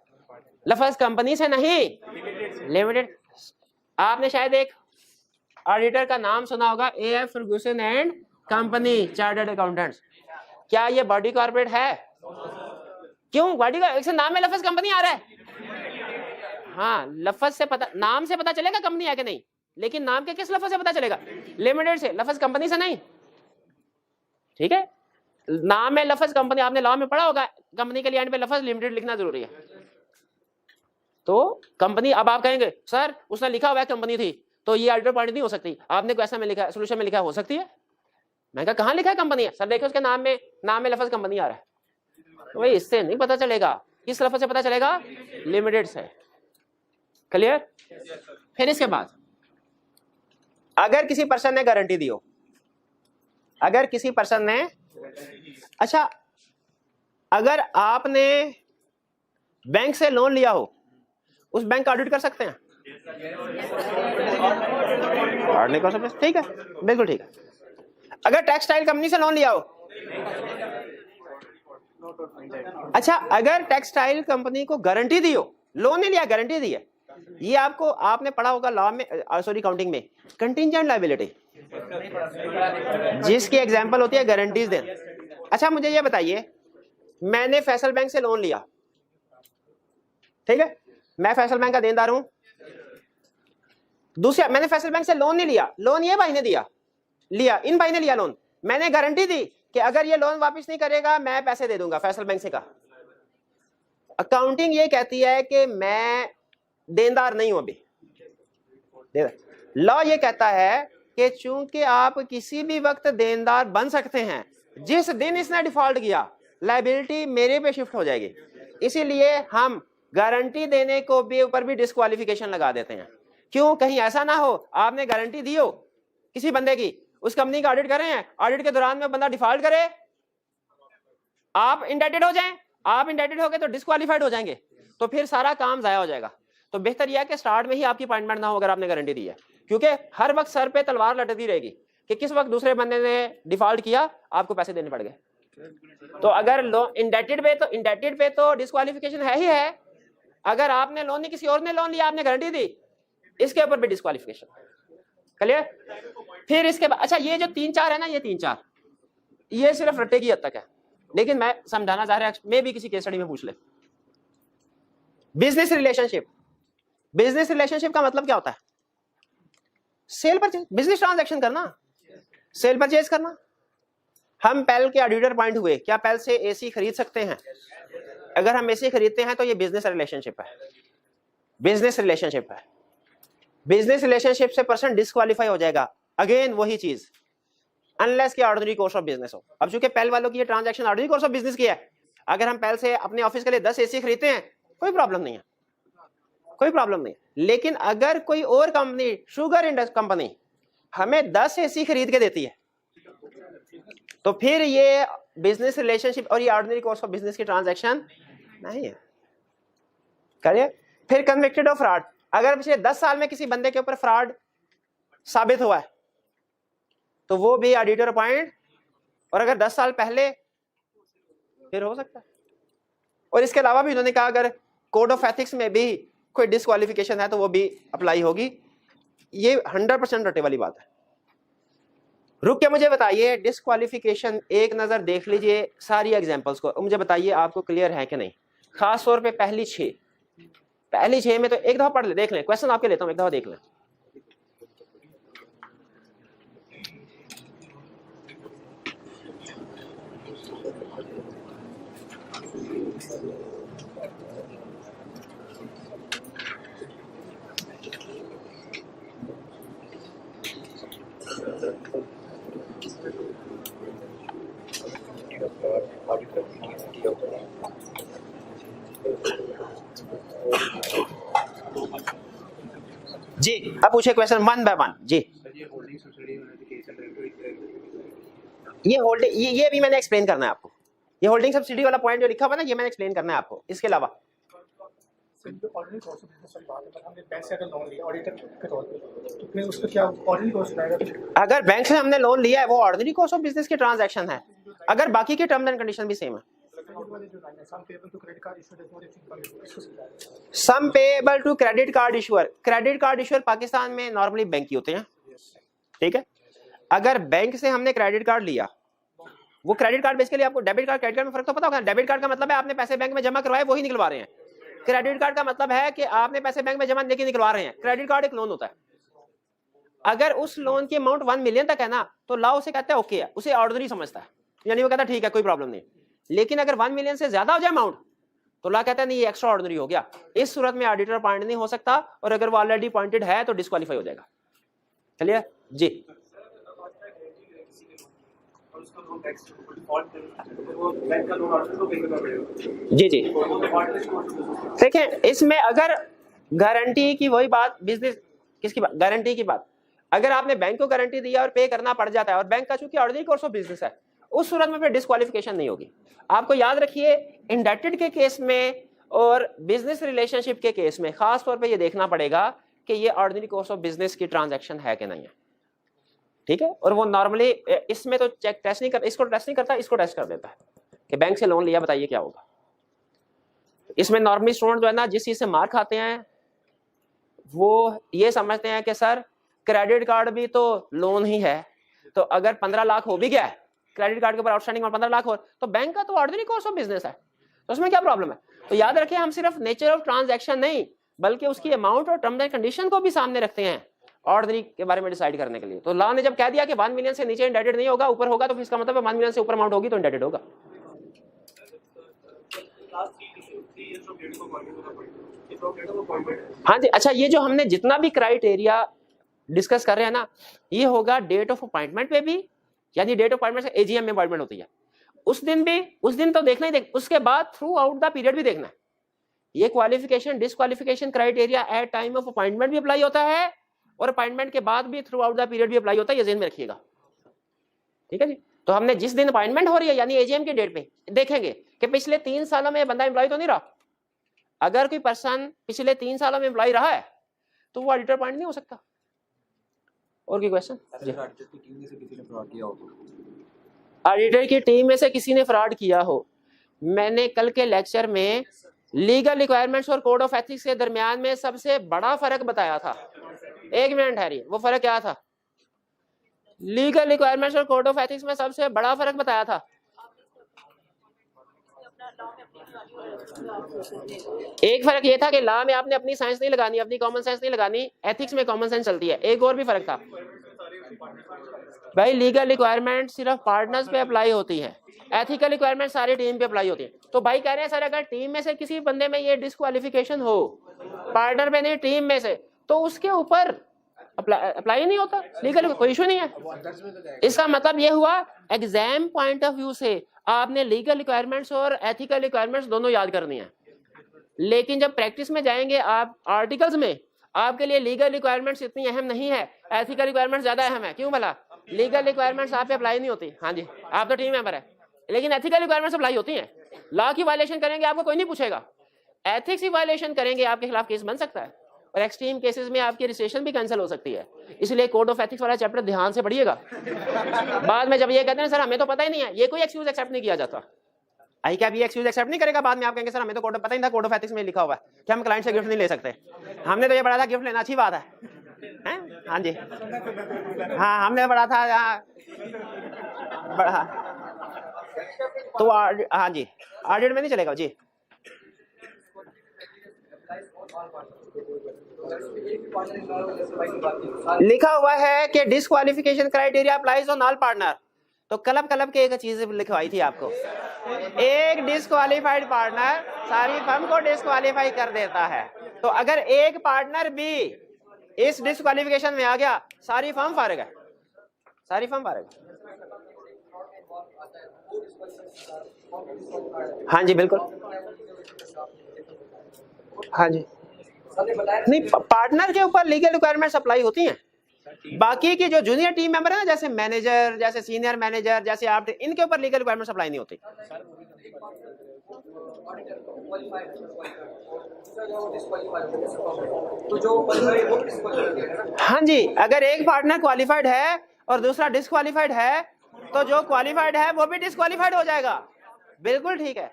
A: लफ्ज कंपनी से नहीं, लिमिटेड। आपने शायद एक ऑडिटर का नाम सुना होगा, AF Ferguson and company chartered accountants. क्या ये बॉडी कॉर्पोरेट है? क्यों बॉडी का एक नाम में लफ्ज कंपनी आ रहा है। हाँ, लफ्ज से पता, नाम से पता चलेगा कंपनी है कि नहीं, लेकिन नाम के किस लफ्ज से पता चलेगा? लिमिटेड से, लफ्ज कंपनी से नहीं। ठीक है, नाम में लफ्ज कंपनी, आपने लॉ में पढ़ा होगा कंपनी के लिए एंड पे लफ्ज लिमिटेड लिखना जरूरी है। तो कंपनी, अब आप कहेंगे सर उसने लिखा हुआ है कंपनी थी तो ये ऑडिटर पॉइंट नहीं हो सकती, आपने क्वेश्चन में लिखा है, सोल्यूशन में लिखा हो सकती है। मैं कहा कहां लिखा है कंपनी है? सर देखो उसके नाम में लफ्ज कंपनी आ रहा है। तो भाई इससे नहीं पता चलेगा, किस लफ्ज से पता चलेगा? लिमिटेड से। क्लियर? फिर इसके बाद अगर किसी पर्सन ने गारंटी दी हो, अगर किसी पर्सन ने, अच्छा अगर आपने बैंक से लोन लिया हो, उस बैंक का ऑडिट कर सकते हैं? ऑडिट कर सकते हैं, ठीक है, बिल्कुल ठीक है। अगर टेक्सटाइल कंपनी से लोन लिया हो, अच्छा अगर टेक्सटाइल कंपनी को गारंटी दी हो, लोन नहीं लिया गारंटी दी है, ये आपको, आपने पढ़ा होगा लॉ में, सॉरी अकाउंटिंग में, कंटिंजेंट लायबिलिटी, जिसकी एग्जांपल होती है गारंटीज देन। अच्छा मुझे ये बताइए, मैंने फैसल बैंक से लोन लिया, ठीक है, मैं फैसल बैंक का देनदार हूं। दूसरा, मैंने फैसल बैंक से लोन नहीं लिया, लोन ये भाई ने दिया, लिया इन भाई ने लिया लोन, मैंने गारंटी दी कि अगर ये लोन वापस नहीं करेगा मैं पैसे दे दूंगा, फैसल बैंक से कहा। अकाउंटिंग ये कहती है कि मैं देनदार नहीं हूं अभी। लॉ ये कहता है कि चूंकि आप किसी भी वक्त देनदार बन सकते हैं, जिस दिन इसने डिफॉल्ट किया लायबिलिटी मेरे पे शिफ्ट हो जाएगी, इसीलिए हम गारंटी देने को भी ऊपर भी डिस्क्वालिफिकेशन लगा देते हैं। क्यों? कहीं ऐसा ना हो आपने गारंटी दी हो किसी बंदे की, उस कंपनी का ऑडिट कर रहे हैं, ऑडिट के दौरान में बंदा डिफॉल्ट करे, आप इंडेटेड हो जाएं, आप इंडेटेड हो गए तो डिस्क्वालीफाइड हो जाएंगे, तो फिर सारा काम जाया हो जाएगा। तो बेहतर यह है कि स्टार्ट में ही आपकी अपॉइंटमेंट ना हो अगर आपने गारंटी दी है, क्योंकि हर वक्त सर पे तलवार लटकती रहेगी कि किस वक्त दूसरे बंदे ने डिफॉल्ट किया, आपको पैसे देने पड़ गए। तो अगर लोन इंडेटेड पे तो डिस्क्वालिफिकेशन है ही है। अगर आपने लोन नहीं, किसी और ने लोन लिया, आपने गारंटी दी, इसके ऊपर भी डिस्क्वालिफिकेशन। क्लियर? फिर इसके बाद, अच्छा ये जो 3-4 है ना, ये 3-4 ये सिर्फ रट्टे की हद तक है, लेकिन मैं समझाना चाह रहा हूं, मैं भी किसी केस स्टडी में पूछ ले। बिजनेस रिलेशनशिप, बिजनेस रिलेशनशिप का मतलब क्या होता है? सेल परचेज, बिजनेस ट्रांजैक्शन करना, सेल परचेज करना। हम पेल के ऑडिटर पॉइंट हुए, क्या पेल से एसी खरीद सकते हैं? अगर हम एसी खरीदते हैं तो ये बिजनेस रिलेशनशिप है, बिजनेस रिलेशनशिप है। बिजनेस रिलेशनशिप से पर्सन डिस्क्वालीफाई हो जाएगा, अगेन वही चीज, अनलेस की ऑर्डिनरी कोर्स ऑफ बिजनेस हो। अब चूंकि पेल वालों की ये transaction ordinary course of business की है, अगर हम पेल से अपने ऑफिस के लिए 10 एसी खरीदते हैं कोई प्रॉब्लम नहीं है, कोई प्रॉब्लम नहीं। लेकिन अगर कोई और कंपनी, शुगर इंडस्ट्री कंपनी हमें 10 एसी खरीद के देती है, तो फिर ये बिजनेस रिलेशनशिप और ये ऑर्डिनरी कोर्स ऑफ बिजनेस की ट्रांजैक्शन नहीं है। करिए। फिर कन्विक्टेड ऑफ फ्रॉड, अगर पिछले 10 साल में किसी बंदे के ऊपर फ्रॉड साबित हुआ है तो वो भी ऑडिटर अपॉइंट, और अगर 10 साल पहले फिर हो सकता है। और इसके अलावा भी उन्होंने कहा अगर कोड ऑफ एथिक्स में भी कोई डिस्क्वालिफिकेशन है तो वो भी अप्लाई होगी। ये 100% रटे वाली बात है। रुक के मुझे बताइए, डिस्क्वालिफिकेशन एक नजर देख लीजिए सारी एग्जांपल्स को, मुझे बताइए आपको क्लियर है कि नहीं। खास तौर पे पहली 6 में तो एक दफा पढ़ ले, देख लें, क्वेश्चन आपके लेता हूं, एक दफा देख लें। जी अब पूछे क्वेश्चन 1 बाय 1 जी। ये होल्डिंग, ये भी मैंने एक्सप्लेन करना है आपको। ये होल्डिंग सब्सिडी वाला पॉइंट जो लिखा हुआ है ना, ये मैंने एक्सप्लेन करना है आपको। इसके अलावा अगर बैंक से हमने लोन लिया है वो ऑर्डिनरी कॉस्ट ऑफ बिजनेस की ट्रांजैक्शन है, अगर बाकी के टर्म्स एंड कंडीशन भी सेम है। Sum payable to credit card issuer, credit card issuer Pakistan में नॉर्मली बैंक ही होते हैं, ठीक है। अगर बैंक से हमने क्रेडिट कार्ड लिया, वो क्रेडिट कार्ड बेसिकली आपको डेबिट कार्ड क्रेडिट कार्ड में फर्क तो पता होगा। डेबिट कार्ड का मतलब है आपने पैसे बैंक में जमा करवाए वही निकलवा रहे हैं। क्रेडिट कार्ड का मतलब है कि आपने पैसे बैंक में जमा लेके निकलवा रहे हैं। क्रेडिट कार्ड एक लोन होता है। अगर उस लोन की अमाउंट 1 मिलियन तक है ना तो लॉ उसे कहता है ओके है, उसे ऑर्डिनरी समझता है, यानी वो कहता है ठीक है कोई प्रॉब्लम नहीं। लेकिन अगर 1 मिलियन से ज्यादा हो जाए अमाउंट तो लॉ कहता है नहीं ये एक्स्ट्रा ऑर्डिनरी हो गया। इस सूरत में ऑडिटर अपॉइंट नहीं हो सकता और अगर वो ऑलरेडी अपॉइंटेड है तो डिस्क्वालीफाई हो जाएगा। चलिए जी जी जी देखें, इसमें अगर गारंटी की वही बात, बिजनेस किसकी बात, गारंटी की बात, अगर आपने बैंक को गारंटी दिया और पे करना पड़ जाता है और बैंक का चूंकि ऑर्डिनरी कोर्स ऑफ बिजनेस है, उस सूरत में फिर डिस्क्वालिफिकेशन नहीं होगी। आपको याद रखिए इंडेप्टेड के केस में और बिजनेस रिलेशनशिप के केस में खास तौर पे ये देखना पड़ेगा कि ये ऑर्डिनरी कोर्स ऑफ बिजनेस की ट्रांजैक्शन है कि नहीं है, ठीक है। और वो नॉर्मली इसमें तो चेक टेस्ट नहीं करता, इसको टेस्ट नहीं करता, इसको टेस्ट कर देता है कि बैंक से लोन लिया बताइए क्या होगा। इसमें नॉर्मली स्टूडेंट जो है ना जिस चीज से मार खाते हैं वो ये समझते हैं कि सर क्रेडिट कार्ड भी तो लोन ही है, तो अगर 15 लाख हो भी गया है क्रेडिट कार्ड के ऊपर आउटस्टैंडिंग और 15 लाख हो तो बैंक का तो ऑर्डिनरी कोर्स ऑफ बिजनेस है, तो उसमें क्या प्रॉब्लम है। तो याद रखें हम सिर्फ नेचर ऑफ ट्रांजैक्शन नहीं बल्कि उसकी अमाउंट और टर्म्स एंड कंडीशन को भी सामने रखते हैं ऑर्डिनरी के बारे में डिसाइड करने के लिए। तो लॉ ने जब कह दिया कि 1 मिलियन से नीचे इंडेटेड नहीं होगा, ऊपर होगा, तो फिर इसका मतलब है 1 मिलियन से ऊपर अमाउंट होगी तो इंडेटेड होगा। हाँ जी, अच्छा ये जो हमने जितना भी क्राइटेरिया डिस्कस कर रहे हैं ना ये होगा डेट ऑफ अपॉइंटमेंट पे भी, यानी डेट ऑफ अपॉइंटमेंट से एजीएम में अपॉइंटमेंट होती है उस दिन भी, उस दिन तो देखना ही उसके बाद थ्रू आउट द पीरियड भी देखना है। ये qualification disqualification criteria at time of appointment भी अप्लाई होता है और अपॉइंटमेंट के बाद भी थ्रू आउट द पीरियड भी अप्लाई होता है, ये ज़हन में रखिएगा, ठीक है जी। तो हमने जिस दिन अपॉइंटमेंट हो रही है यानी एजीएम की डेट पे देखेंगे कि पिछले 3 सालों में बंदा एम्प्लॉय तो नहीं रहा। अगर कोई पर्सन पिछले 3 सालों में एम्प्लॉय रहा है तो वो ऑडिटर अपॉइंट नहीं हो सकता। और कोई क्वेश्चन? ऑडिटर की टीम में से किसी ने फ्रॉड किया हो, मैंने कल के लेक्चर में लीगल रिक्वायरमेंट्स और कोड ऑफ एथिक्स के दरमियान में सबसे बड़ा फर्क बताया था। 1 मिनट ठहरिए, वो फर्क क्या था? लीगल रिक्वायरमेंट्स और कोड ऑफ एथिक्स में सबसे बड़ा फर्क बताया था। एक फर्क ये था कि लॉ में आपने अपनी साइंस नहीं लगानी, अपनी कॉमन सेंस नहीं लगानी, एथिक्स में कॉमन सेंस चलती है। एक और भी फर्क था भाई, लीगल रिक्वायरमेंट सिर्फ पार्टनर्स पे अप्लाई होती है, एथिकल रिक्वायरमेंट सारी टीम पे अप्लाई होती है। तो भाई कह रहे हैं सर अगर टीम में से किसी बंदे में ये डिस्क्वालिफिकेशन हो, पार्टनर पे नहीं टीम में से, तो उसके ऊपर अप्लाई नहीं होता, लीगल कोई इशू नहीं है। इसका मतलब ये हुआ एग्जाम पॉइंट ऑफ व्यू से आपने लीगल रिक्वायरमेंट्स और एथिकल रिक्वायरमेंट्स दोनों याद करनी है, लेकिन जब प्रैक्टिस में जाएंगे आप आर्टिकल्स में आपके लिए लीगल रिक्वायरमेंट्स इतनी अहम नहीं है, एथिकल रिक्वायरमेंट्स ज्यादा अहम है। क्यों भला? लीगल रिक्वायरमेंट्स आप पे अप्लाई नहीं होती, हाँ जी आप तो टीम मेंबर है, लेकिन एथिकल रिक्वायरमेंट्स अप्लाई होती हैं। लॉ की वायलेशन करेंगे आपको कोई नहीं पूछेगा, एथिक्स की वायलेशन करेंगे आपके खिलाफ केस बन सकता है और एक्सट्रीम केसेस में आपकी रजिस्ट्रेशन भी कैंसिल हो सकती है। इसलिए कोड ऑफ एथिक्स वाला चैप्टर ध्यान से पढ़िएगा। बाद में जब ये कहते हैं सर हमें तो पता ही नहीं है, ये कोई एक्सक्यूज एक्सेप्ट नहीं किया जाता। आई क्या ये एक्सक्यूज एक्सेप्ट नहीं करेगा, बाद में आप कहेंगे सर हमें तो कोड पता ही नहीं था, कोड ऑफ एथिक्स में लिखा हुआ है कि हम क्लाइंट से गिफ्ट नहीं ले सकते, हमने तो ये पढ़ा था गिफ्ट लेना अच्छी बात है? हाँ जी, हाँ हमने पढ़ा था बड़ा, तो हाँ जी ऑडिट में नहीं चलेगा जी। लिखा हुआ है कि disqualification criteria applies on all partner, तो कलब के एक चीज लिखवाई थी आपको, एक डिस्क्वालिफाइड पार्टनर सारी फर्म को डिस्क्वालीफाई कर देता है। तो अगर एक पार्टनर भी इस डिस्क्वालिफिकेशन में आ गया सारी फर्म फारिग है, सारी फर्म फारिग। हाँ जी बिल्कुल, हाँ जी नहीं पार्टनर के ऊपर लीगल रिक्वायरमेंट्स अप्लाई होती हैं, बाकी की जो जूनियर टीम मेंबर है ना जैसे मैनेजर जैसे सीनियर मैनेजर जैसे आप, इनके ऊपर लीगल रिक्वायरमेंट्स अप्लाई नहीं होती। हाँ जी, अगर एक पार्टनर क्वालिफाइड है और दूसरा डिस्क्वालिफाइड है तो जो क्वालिफाइड है वो भी डिस्क्वालिफाइड हो जाएगा। बिल्कुल ठीक है।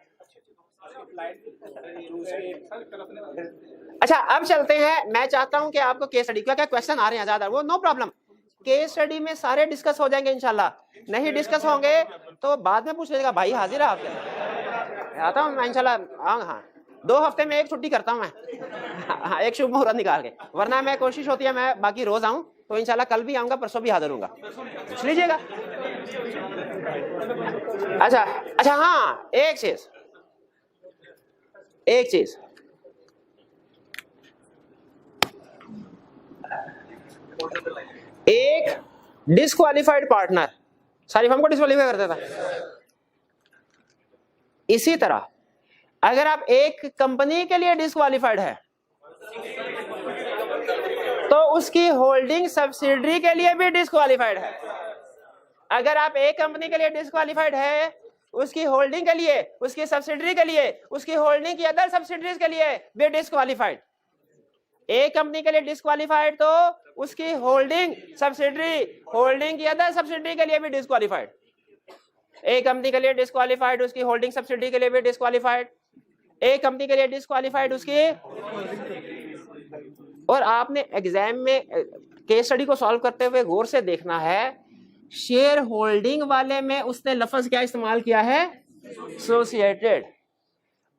A: अच्छा अब चलते हैं, मैं चाहता हूं कि आपको केस स्टडी क्या क्या क्वेश्चन आ रहे हैं ज्यादा, वो नो प्रॉब्लम, केस स्टडी में सारे डिस्कस हो जाएंगे इंशाल्लाह, नहीं डिस्कस होंगे तो बाद में पूछ लीजिएगा भाई हाजिर है आपके, आता हूँ मैं इंशाल्लाह। हाँ हाँ 2 हफ्ते में एक छुट्टी करता हूँ मैं, हाँ एक शुभ मुहूर्त निकाल के, वरना मैं कोशिश होती है मैं बाकी रोज आऊँ, तो इंशाल्लाह कल भी आऊंगा, परसों भी हाजिर हूँगा, पूछ लीजिएगा। अच्छा अच्छा हाँ एक चीज एक डिस्क्वालिफाइड पार्टनर सारी फर्म को डिस्क्वालीफाई कर देता, इसी तरह अगर आप एक कंपनी के लिए डिस्क्वालिफाइड है तो उसकी होल्डिंग सब्सिडरी के लिए भी डिस्क्वालिफाइड है। अगर आप एक कंपनी के लिए डिस्क्वालिफाइड है, उसकी होल्डिंग के लिए, उसकी सब्सिडरी के लिए, उसकी होल्डिंग की अदर सब्सिडरीज के लिए भी डिस्क्वालिफाइड। एक कंपनी के लिए डिस्क्वालिफाइड तो उसकी होल्डिंग सब्सिडरी, होल्डिंग की अदर सब्सिडरी के लिए भी डिस्क्वालिफाइड। एक कंपनी के लिए डिस्क्वालिफाइड, उसकी होल्डिंग सब्सिडरी के लिए भी डिस्क्वालिफाइड। एक कंपनी के लिए डिस्क्वालिफाइड उसकी, और आपने एग्जाम में केस स्टडी को सॉल्व करते हुए गौर से देखना है, शेयर होल्डिंग वाले में उसने लफ्ज क्या इस्तेमाल किया है, एसोसिएटेड,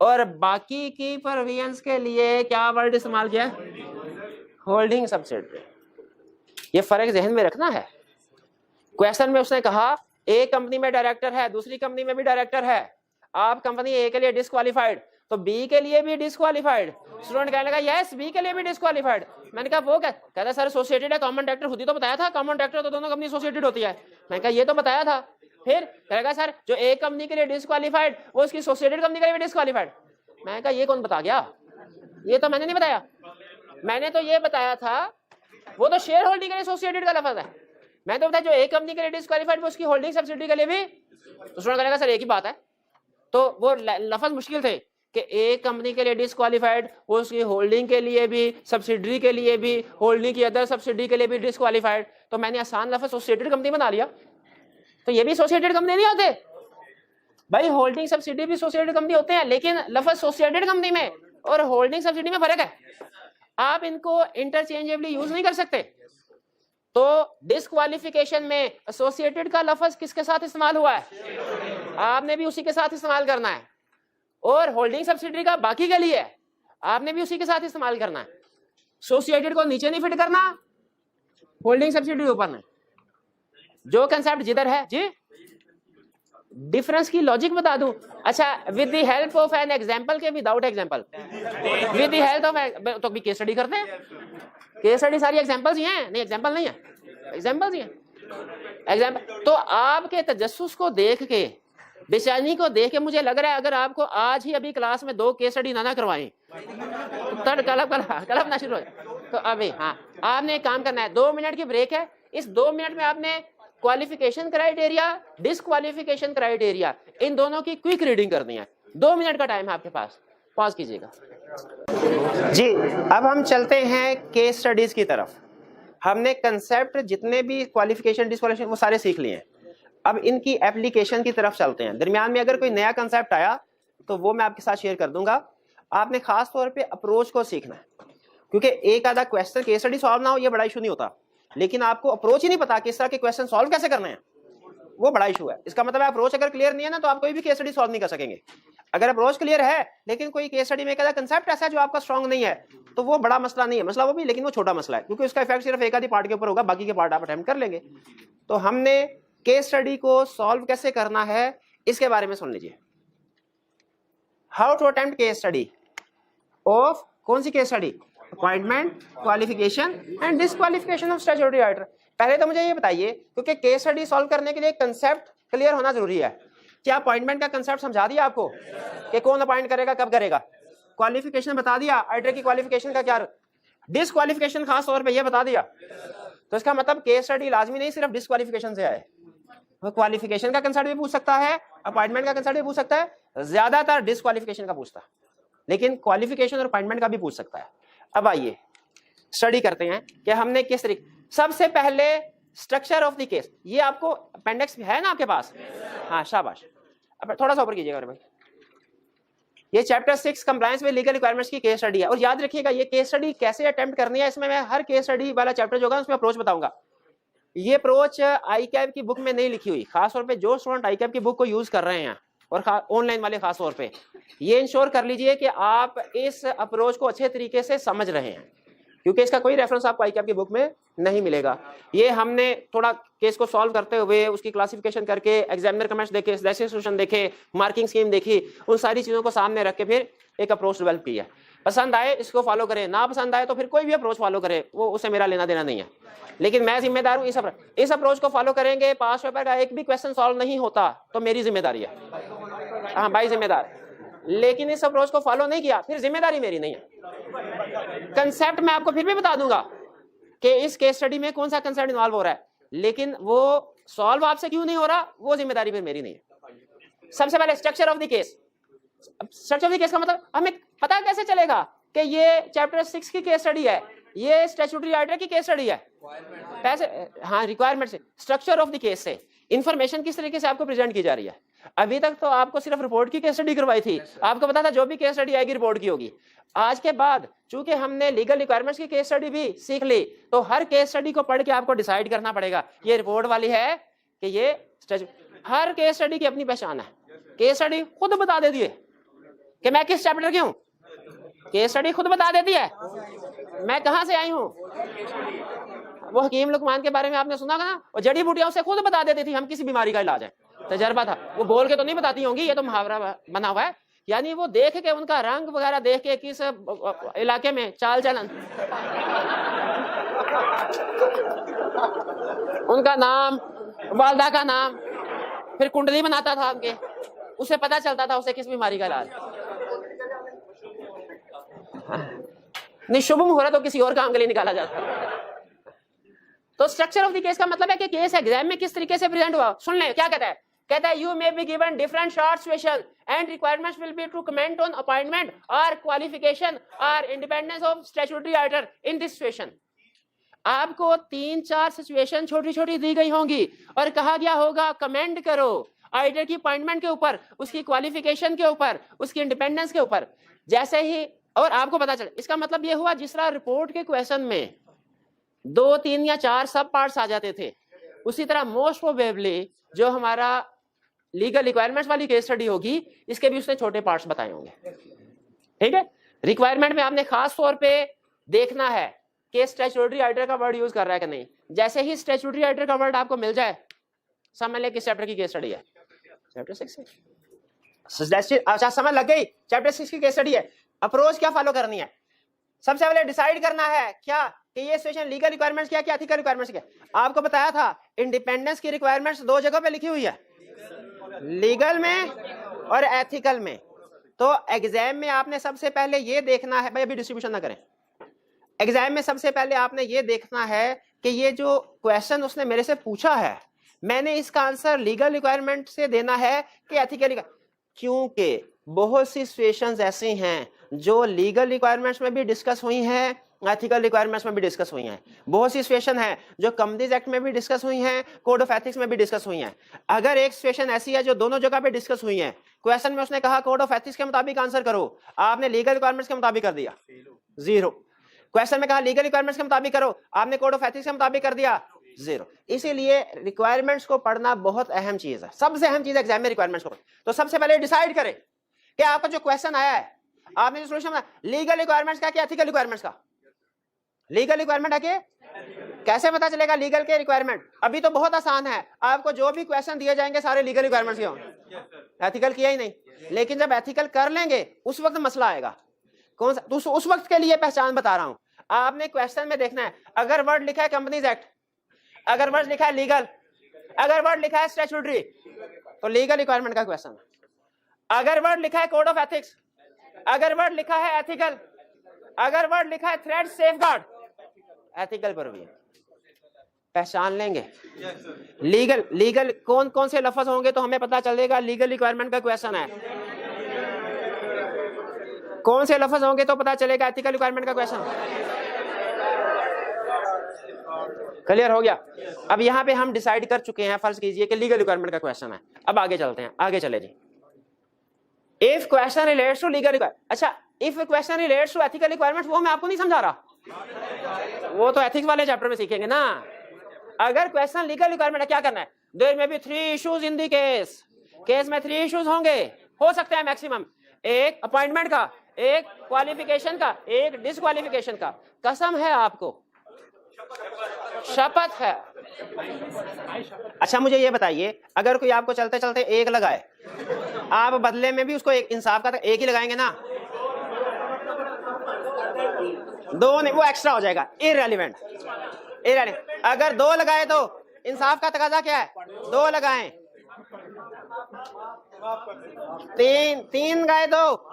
A: और बाकी की प्रोविजंस के लिए क्या वर्ड इस्तेमाल किया, होल्डिंग सब्सिडरी। ये फर्क जहन में रखना है। क्वेश्चन में उसने कहा एक कंपनी में डायरेक्टर है, दूसरी कंपनी में भी डायरेक्टर है, आप कंपनी ए के लिए डिस्क्वालिफाइड तो बी के लिए भी डिस्क्वालिफाइड। स्टूडेंट कहने लगा यस बी के लिए भी डिस्क्वालिफाइड। मैंने कहा वो क्या, कहता सर एसोसिएटेड है, कॉमन डायरेक्टर खुद ही तो बताया था, कॉमन डायरेक्टर तो दोनों कंपनी एसोसिएटेड होती है। मैंने कहा ये तो बताया था, फिर कहेगा सर जो एक कंपनी के लिए डिस्क्वालिफाइड वो उसकी एसोसिएटेड कंपनी के लिए भी डिस्क्वालिफाइड। मैंने कहा ये कौन बता गया, ये तो मैंने नहीं बताया, मैंने तो ये बताया था वो तो शेयर होल्डिंग के लिए एसोसिएटेड का लफ्ज है, मैं तो बताया जो एक कंपनी के लिए डिस्क्वालिफाइड वो उसकी होल्डिंग सब्सिडी के लिए भी। तो स्टूडेंट कहेगा सर एक ही बात है, तो वो लफ्ज मुश्किल थे कि एक कंपनी के लिए डिस्क्वालिफाइड वो उसकी होल्डिंग के लिए भी, सब्सिडरी के लिए भी, होल्डिंग की अदर सब्सिडी के लिए भी डिस्क्वालिफाइड। तो मैंने आसान लफ्ज एसोसिएटेड कंपनी बना लिया, तो ये भी एसोसिएटेड कंपनी नहीं होते भाई, होल्डिंग सब्सिडी भी एसोसिएटेड कंपनी होते हैं, लेकिन लफ्ज एसोसिएटेड कंपनी में और होल्डिंग सब्सिडी में फर्क है, आप इनको इंटरचेंजेबली यूज नहीं कर सकते। तो डिस्क्वालिफिकेशन में एसोसिएटेड का लफ्ज किसके साथ इस्तेमाल हुआ है, आपने भी उसी के साथ इस्तेमाल करना है, और होल्डिंग सब्सिडरी का बाकी के लिए आपने भी उसी के साथ इस्तेमाल करना है। एसोसिएटेड को नीचे नहीं फिट करना, होल्डिंग सब्सिडरी ऊपर नहीं। जो कंसेप्ट जिधर है जी, डिफरेंस की लॉजिक बता दूं। अच्छा, with the help of an example के without example, with the help of, तो भी केस स्टडी करते हैं, केस स्टडी सारी एग्जांपल्स ही हैं, नहीं एग्जांपल नहीं है, एग्जांपल्स ही हैं। एग्जांपल तो आपके तजस्सुस को देख के, बेचैनी को देख के मुझे लग रहा है अगर आपको आज ही अभी क्लास में 2 केस स्टडी ना करवाएं तो कलप ना शुरू हो जाए। तो अभी हाँ, आपने एक काम करना है, 2 मिनट की ब्रेक है, इस 2 मिनट में आपने क्वालिफिकेशन क्राइटेरिया, डिस्क्वालिफिकेशन क्राइटेरिया, इन दोनों की क्विक रीडिंग करनी है। 2 मिनट का टाइम है आपके पास, पॉज कीजिएगा जी। अब हम चलते हैं केस स्टडीज की तरफ। हमने कंसेप्ट जितने भी क्वालिफिकेशन डिस्क्वालिफिकेशन वो सारे सीख लिए हैं, अब इनकी एप्लीकेशन की तरफ चलते हैं। दरमियान में अगर कोई नया कंसेप्ट आया तो वो मैं आपके साथ शेयर कर दूंगा। आपने खास तौर पे अप्रोच को सीखना है, क्योंकि एक आधा क्वेश्चन केस स्टडी सॉल्व ना हो ये बड़ा इशू नहीं होता, लेकिन आपको अप्रोच ही नहीं पता किस तरह के क्वेश्चन सॉल्व कैसे करने हैं, वो बड़ा इशू है। इसका मतलब अप्रोच अगर क्लियर नहीं है ना तो आप कोई भी केस स्टडी सॉल्व नहीं कर सकेंगे। अगर अप्रोच क्लियर है लेकिन कोई केस स्टडी में एक आधा कंसेप्ट ऐसा है जो आपका स्ट्रांग नहीं है तो वो बड़ा मसला नहीं है, मसला वो भी लेकिन वो छोटा मसला है, क्योंकि उसका इफेक्ट सिर्फ एक आधी पार्ट के ऊपर होगा, बाकी के पार्ट आप अटेम्प्ट कर लेंगे। तो हमने केस स्टडी को सॉल्व कैसे करना है इसके बारे में सुन लीजिए। How to attempt case study of, कौन सी case study, appointment, qualification and disqualification of statutory auditor. पहले तो मुझे ये बताइए, क्योंकि केस स्टडी सॉल्व करने के लिए कंसेप्ट क्लियर होना जरूरी है। क्या अपॉइंटमेंट का कंसेप्ट समझा दिया आपको कि कौन अपॉइंट करेगा, कब करेगा? क्वालिफिकेशन बता दिया, ऑडिटर की क्वालिफिकेशन का क्या, डिस्क्वालिफिकेशन खास तौर पे ये बता दिया। तो इसका मतलब केस स्टडी लाजमी नहीं सिर्फ डिस्क्वालिफिकेशन से आए, वो क्वालिफिकेशन का कंसेप्ट भी पूछ सकता है, अपॉइंटमेंट का कंसेप्ट भी पूछ सकता है, ज्यादातर डिस्क्वालिफिकेशन का पूछता है, लेकिन क्वालिफिकेशन और अपॉइंटमेंट का भी पूछ सकता है। अब आइए स्टडी करते हैं कि हमने किस तरीके। सबसे पहले स्ट्रक्चर ऑफ द केस, ये आपको अपेंडिक्स है ना आपके पास, हाँ शाबाश, अब थोड़ा सा ऊपर कीजिएगा भाई। ये chapter 6 compliance with legal requirements की केस स्टडी है, और याद रखिएगा ये केस स्टडी कैसे अटेम्प्ट करनी है, इसमें मैं हर केस स्टडी वाला चैप्टर जो होगा उसमें अप्रोच बताऊंगा। ये अप्रोच आई कैप की बुक में नहीं लिखी हुई, खासतौर पे जो स्टूडेंट आई कैप की बुक को यूज कर रहे हैं और ऑनलाइन वाले खास तौर पे, ये इंश्योर कर लीजिए कि आप इस अप्रोच को अच्छे तरीके से समझ रहे हैं, क्योंकि इसका कोई रेफरेंस आपको आई कैप की बुक में नहीं मिलेगा। ये हमने थोड़ा केस को सॉल्व करते हुए उसकी क्लासिफिकेशन करके, एग्जामिनर कमेंट्स देखे, डेस्टिनेशन देखे, मार्किंग स्कीम देखी, उन सारी चीजों को सामने रख के फिर एक अप्रोच डेवलप किया। पसंद आए इसको फॉलो करें, ना पसंद आए तो फिर कोई भी अप्रोच फॉलो करे, वो उससे मेरा लेना देना नहीं है, लेकिन मैं जिम्मेदार हूँ इस अप्रोच को फॉलो करेंगे। पास पेपर का एक भी क्वेश्चन सॉल्व नहीं होता तो मेरी जिम्मेदारी है, हाँ भाई जिम्मेदार, लेकिन इस अप्रोच को फॉलो नहीं किया फिर जिम्मेदारी मेरी नहीं है। कंसेप्ट मैं आपको फिर भी बता दूंगा कि इस केस स्टडी में कौन सा कंसेप्ट इन्वॉल्व हो रहा है, लेकिन वो सॉल्व आपसे क्यों नहीं हो रहा वो जिम्मेदारी फिर मेरी नहीं है। सबसे पहले structure of the case. Structure of the case का मतलब हमें पता कैसे चलेगा कि ये चैप्टर 6 की केस स्टडी है, ये स्टैट्यूटरी राइटर की केस स्टडी है? पैसे, हाँ, रिक्वायरमेंट से, स्ट्रक्चर ऑफ द केस से इंफॉर्मेशन किस तरीके से आपको प्रेजेंट की जा रही है। अभी तक तो आपको सिर्फ रिपोर्ट की केस स्टडी करवाई थी, आपको पता था जो भी केस स्टडी आएगी रिपोर्ट की होगी। आज के बाद चूंकि हमने लीगल रिक्वायरमेंट्स की केस स्टडी भी सीख ली, तो हर केस स्टडी को पढ़ के आपको डिसाइड करना पड़ेगा ये रिपोर्ट वाली है कि ये। हर केस स्टडी की अपनी पहचान है। केस स्टडी खुद बता देती है कि मैं किस चैप्टर की हूँ, केस स्टडी खुद बता देती है मैं कहां से आई हूँ। वो हकीम लुकमान के बारे में आपने सुना ना, वो जड़ी बूटियां उसे खुद बता देती थी हम किसी बीमारी का इलाज है, तजर्बा था। वो बोल के तो नहीं बताती होंगी, ये तो मुहावरा बना हुआ है, यानी वो देख के उनका रंग वगैरह देख के किस इलाके में चाल चलन, उनका नाम, वालदा का नाम, फिर कुंडली बनाता था उनके, उसे पता चलता था उसे किस बीमारी का इलाज। नहीं, शुभ मुहूर्त तो किसी और काम के लिए निकाला जाता। तो स्ट्रक्चर ऑफ द केस का मतलब है कि केस एग्जाम में किस तरीके से प्रेजेंट हुआ। सुन ले क्या कहता है, कहता है you may be given different short situation and requirements will be to comment on appointment और क्वालिफिकेशन और independence of statutory auditor in this situation. आपको 3-4 सिचुएशन छोटी छोटी दी गई होंगी और कहा गया होगा कमेंट करो राइटर की अपॉइंटमेंट के ऊपर, उसकी क्वालिफिकेशन के ऊपर, उसकी इंडिपेंडेंस के ऊपर। जैसे ही और आपको पता चले, इसका मतलब यह हुआ जिस तरह रिपोर्ट के क्वेश्चन में 2, 3 या 4 सब पार्ट्स आ जाते थे, उसी तरह मोस्ट प्रोबेबली जो हमारा लीगल रिक्वायरमेंट्स वाली केस स्टडी होगी इसके भी उसने छोटे पार्ट्स बताए होंगे। ठीक है, रिक्वायरमेंट में आपने खास तौर पे देखना है कि स्टैट्यूटरी राइटर का वर्ड यूज कर रहा है कि नहीं। जैसे ही स्टैट्यूटरी राइटर का वर्ड आपको मिल जाए, समझ ले किस चैप्टर की केस स्टडी है, चैप्टर 6 से। अच्छा, समझ लग गई, चैप्टर 6 की केस स्टडी है। अप्रोच क्या फॉलो करनी है, सबसे पहले डिसाइड करना है क्या कि ये सिचुएशन लीगल रिक्वायरमेंट्स क्या, क्या एथिकल रिक्वायरमेंट्स क्या। आपको बताया था इंडिपेंडेंस की रिक्वायरमेंट्स 2 जगह पे लिखी हुई है, लीगल में और एथिकल में। तो एग्जाम में आपने सबसे पहले ये देखना है, भाई अभी डिस्ट्रीब्यूशन ना करें, एग्जाम में सबसे पहले आपने ये देखना है कि ये जो क्वेश्चन उसने मेरे से पूछा है, मैंने इसका आंसर लीगल रिक्वायरमेंट से देना है कि एथिकल। क्योंकि बहुत सी सिचुएशंस ऐसी हैं जो लीगल रिक्वायरमेंट्स में भी डिस्कस हुई हैं, एथिकल रिक्वायरमेंट्स में भी डिस्कस हुई हैं। बहुत सी सिचुएशन है जो कंपनीज एक्ट में भी डिस्कस हुई हैं, कोड ऑफ एथिक्स में भी डिस्कस हुई हैं। अगर एक सिचुएशन ऐसी है जो दोनों जगह पे डिस्कस हुई है, क्वेश्चन में उसने कहा कोड ऑफ एथिक्स के मुताबिक आंसर करो, आपने लीगल रिक्वायरमेंट्स के मुताबिक कर दिया 0। क्वेश्चन में कहा लीगल रिक्वायरमेंट्स के मुताबिक करो, आपने कोड ऑफ एथिक्स के मुताबिक कर दिया 0। इसीलिए रिक्वायरमेंट्स को पढ़ना बहुत अहम चीज है, सबसे अहम चीज है एग्जाम में रिक्वायरमेंट्स को। तो सबसे पहले डिसाइड करें कि आपका जो क्वेश्चन आया है, आपने जो सोल्यूशन बनाया, लीगल रिक्वायरमेंट्स का क्या एथिकल रिक्वायरमेंट्स का। लीगल रिक्वायरमेंट है कि कैसे पता चलेगा लीगल के रिक्वायरमेंट। अभी तो बहुत आसान है, आपको जो भी क्वेश्चन दिए जाएंगे सारे लीगल रिक्वायरमेंट्स के होंगे, एथिकल किया ही नहीं। लेकिन जब एथिकल कर लेंगे उस वक्त मसला आएगा। कौन सा, तो उस वक्त के लिए पहचान बता रहा हूं। आपने क्वेश्चन में देखना है, अगर वर्ड लिखा है कंपनीज एक्ट, अगर वर्ड लिखा है लीगल, अगर वर्ड लिखा है स्टैट्यूटरी, तो लीगल रिक्वायरमेंट का क्वेश्चन। अगर वर्ड लिखा है कोड ऑफ एथिक्स, अगर वर्ड लिखा है एथिकल, अगर वर्ड लिखा है थ्रेट सेफगार्ड, एथिकल पर भी पहचान लेंगे। लीगल कौन कौन से लफ्ज होंगे तो हमें पता चलेगा लीगल रिक्वायरमेंट का क्वेश्चन है, कौन से लफ्ज होंगे तो पता चलेगा एथिकल रिक्वायरमेंट का क्वेश्चन। क्लियर हो गया। अब यहां पे हम डिसाइड कर चुके हैं, फर्ज कीजिए कि लीगल रिक्वायरमेंट का क्वेश्चन है। अब आगे चलते हैं, आगे चले जी। If question relates to legal requirement, अच्छा if question relates to ethical requirement, वो मैं आपको नहीं समझा रहा, वो तो एथिक्स वाले चैप्टर में सीखेंगे ना। अगर क्वेश्चन लीगल रिक्वायरमेंट है, क्या करना है? देयर में be 3 issues in the case, case में 3 इश्यूज होंगे, हो सकते हैं मैक्सिमम, एक अपॉइंटमेंट का, एक क्वालिफिकेशन का, एक डिसक्वालिफिकेशन का। कसम है आपको, शपथ है। अच्छा मुझे ये बताइए, अगर कोई आपको चलते चलते एक लगाए, आप बदले में भी उसको एक इंसाफ का एक ही लगाएंगे ना? दो नहीं, वो एक्स्ट्रा हो जाएगा, इररेलेवेंट। अगर 2 लगाए तो इंसाफ का तकाजा क्या है? 2 लगाएं। 3 गए तो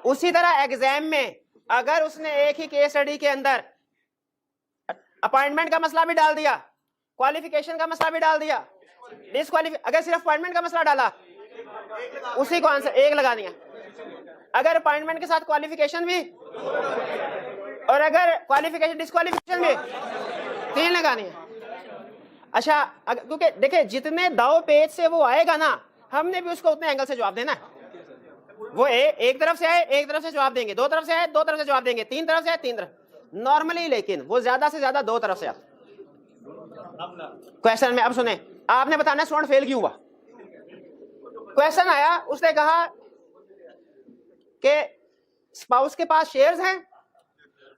A: उसी तरह एग्जाम में अगर उसने एक ही केस स्टडी के अंदर अपॉइंटमेंट का मसला भी डाल दिया, क्वालिफिकेशन का मसला भी डाल दिया, अगर सिर्फ अपॉइंटमेंट का मसला डाला, उसी को आंसर 1 लगा दिया। अगर अपॉइंटमेंट के साथ क्वालिफिकेशन भी, और अगर क्वालिफिकेशन डिसक्वालिफिकेशन भी, 3 लगानी है। अच्छा क्योंकि देखिए जितने दाव पेज से वो आएगा ना, हमने भी उसको उतने एंगल से जवाब देना है। वो एक तरफ से आए, एक तरफ से जवाब देंगे, 2 तरफ से आए, 2 तरफ से जवाब देंगे, 3 तरफ से आए, 3 तरफ नॉर्मली, लेकिन वो ज्यादा से ज्यादा 2 तरफ से आए क्वेश्चन में। अब सुने, आपने बताना स्टूडेंट फेल क्यों हुआ। क्वेश्चन आया, उसने कहा कि स्पाउस के पास शेयर्स हैं,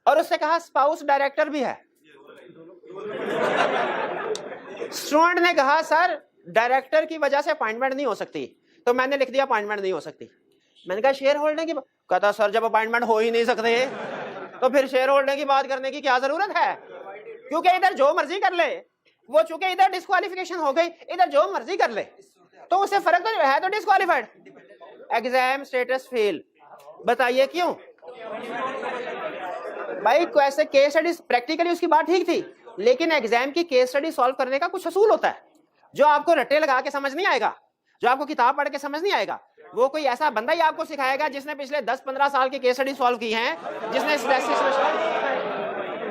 A: और उसने कहा स्पाउस डायरेक्टर भी है। स्टूडेंट ने कहा सर डायरेक्टर की वजह से अपॉइंटमेंट नहीं हो सकती, तो मैंने लिख दिया अपॉइंटमेंट नहीं हो सकती। मैंने कहा शेयर होल्डिंग की, कहता सर जब अपॉइंटमेंट हो ही नहीं सकते तो फिर शेयर होल्डिंग की बात करने की क्या जरूरत है, क्योंकि इधर जो मर्जी कर ले, वो चूंकि इधर डिस्क्वालिफिकेशन हो गई, इधर जो मर्जी कर ले तो उससे फर्क तो है, तो डिस्क्वालिफाइड। एग्जाम स्टेटस फेल, बताइए क्यों भाई? कैसे केस स्टडी प्रैक्टिकली उसकी बात ठीक थी, लेकिन एग्जाम की केस स्टडी सॉल्व करने का कुछ असूल होता है जो आपको रट्टे लगा के समझ नहीं आएगा, जो आपको किताब पढ़ के समझ नहीं आएगा। वो कोई ऐसा बंदा ही आपको सिखाएगा जिसने पिछले 10-15 साल की केस स्टडी सॉल्व की हैं, जिसने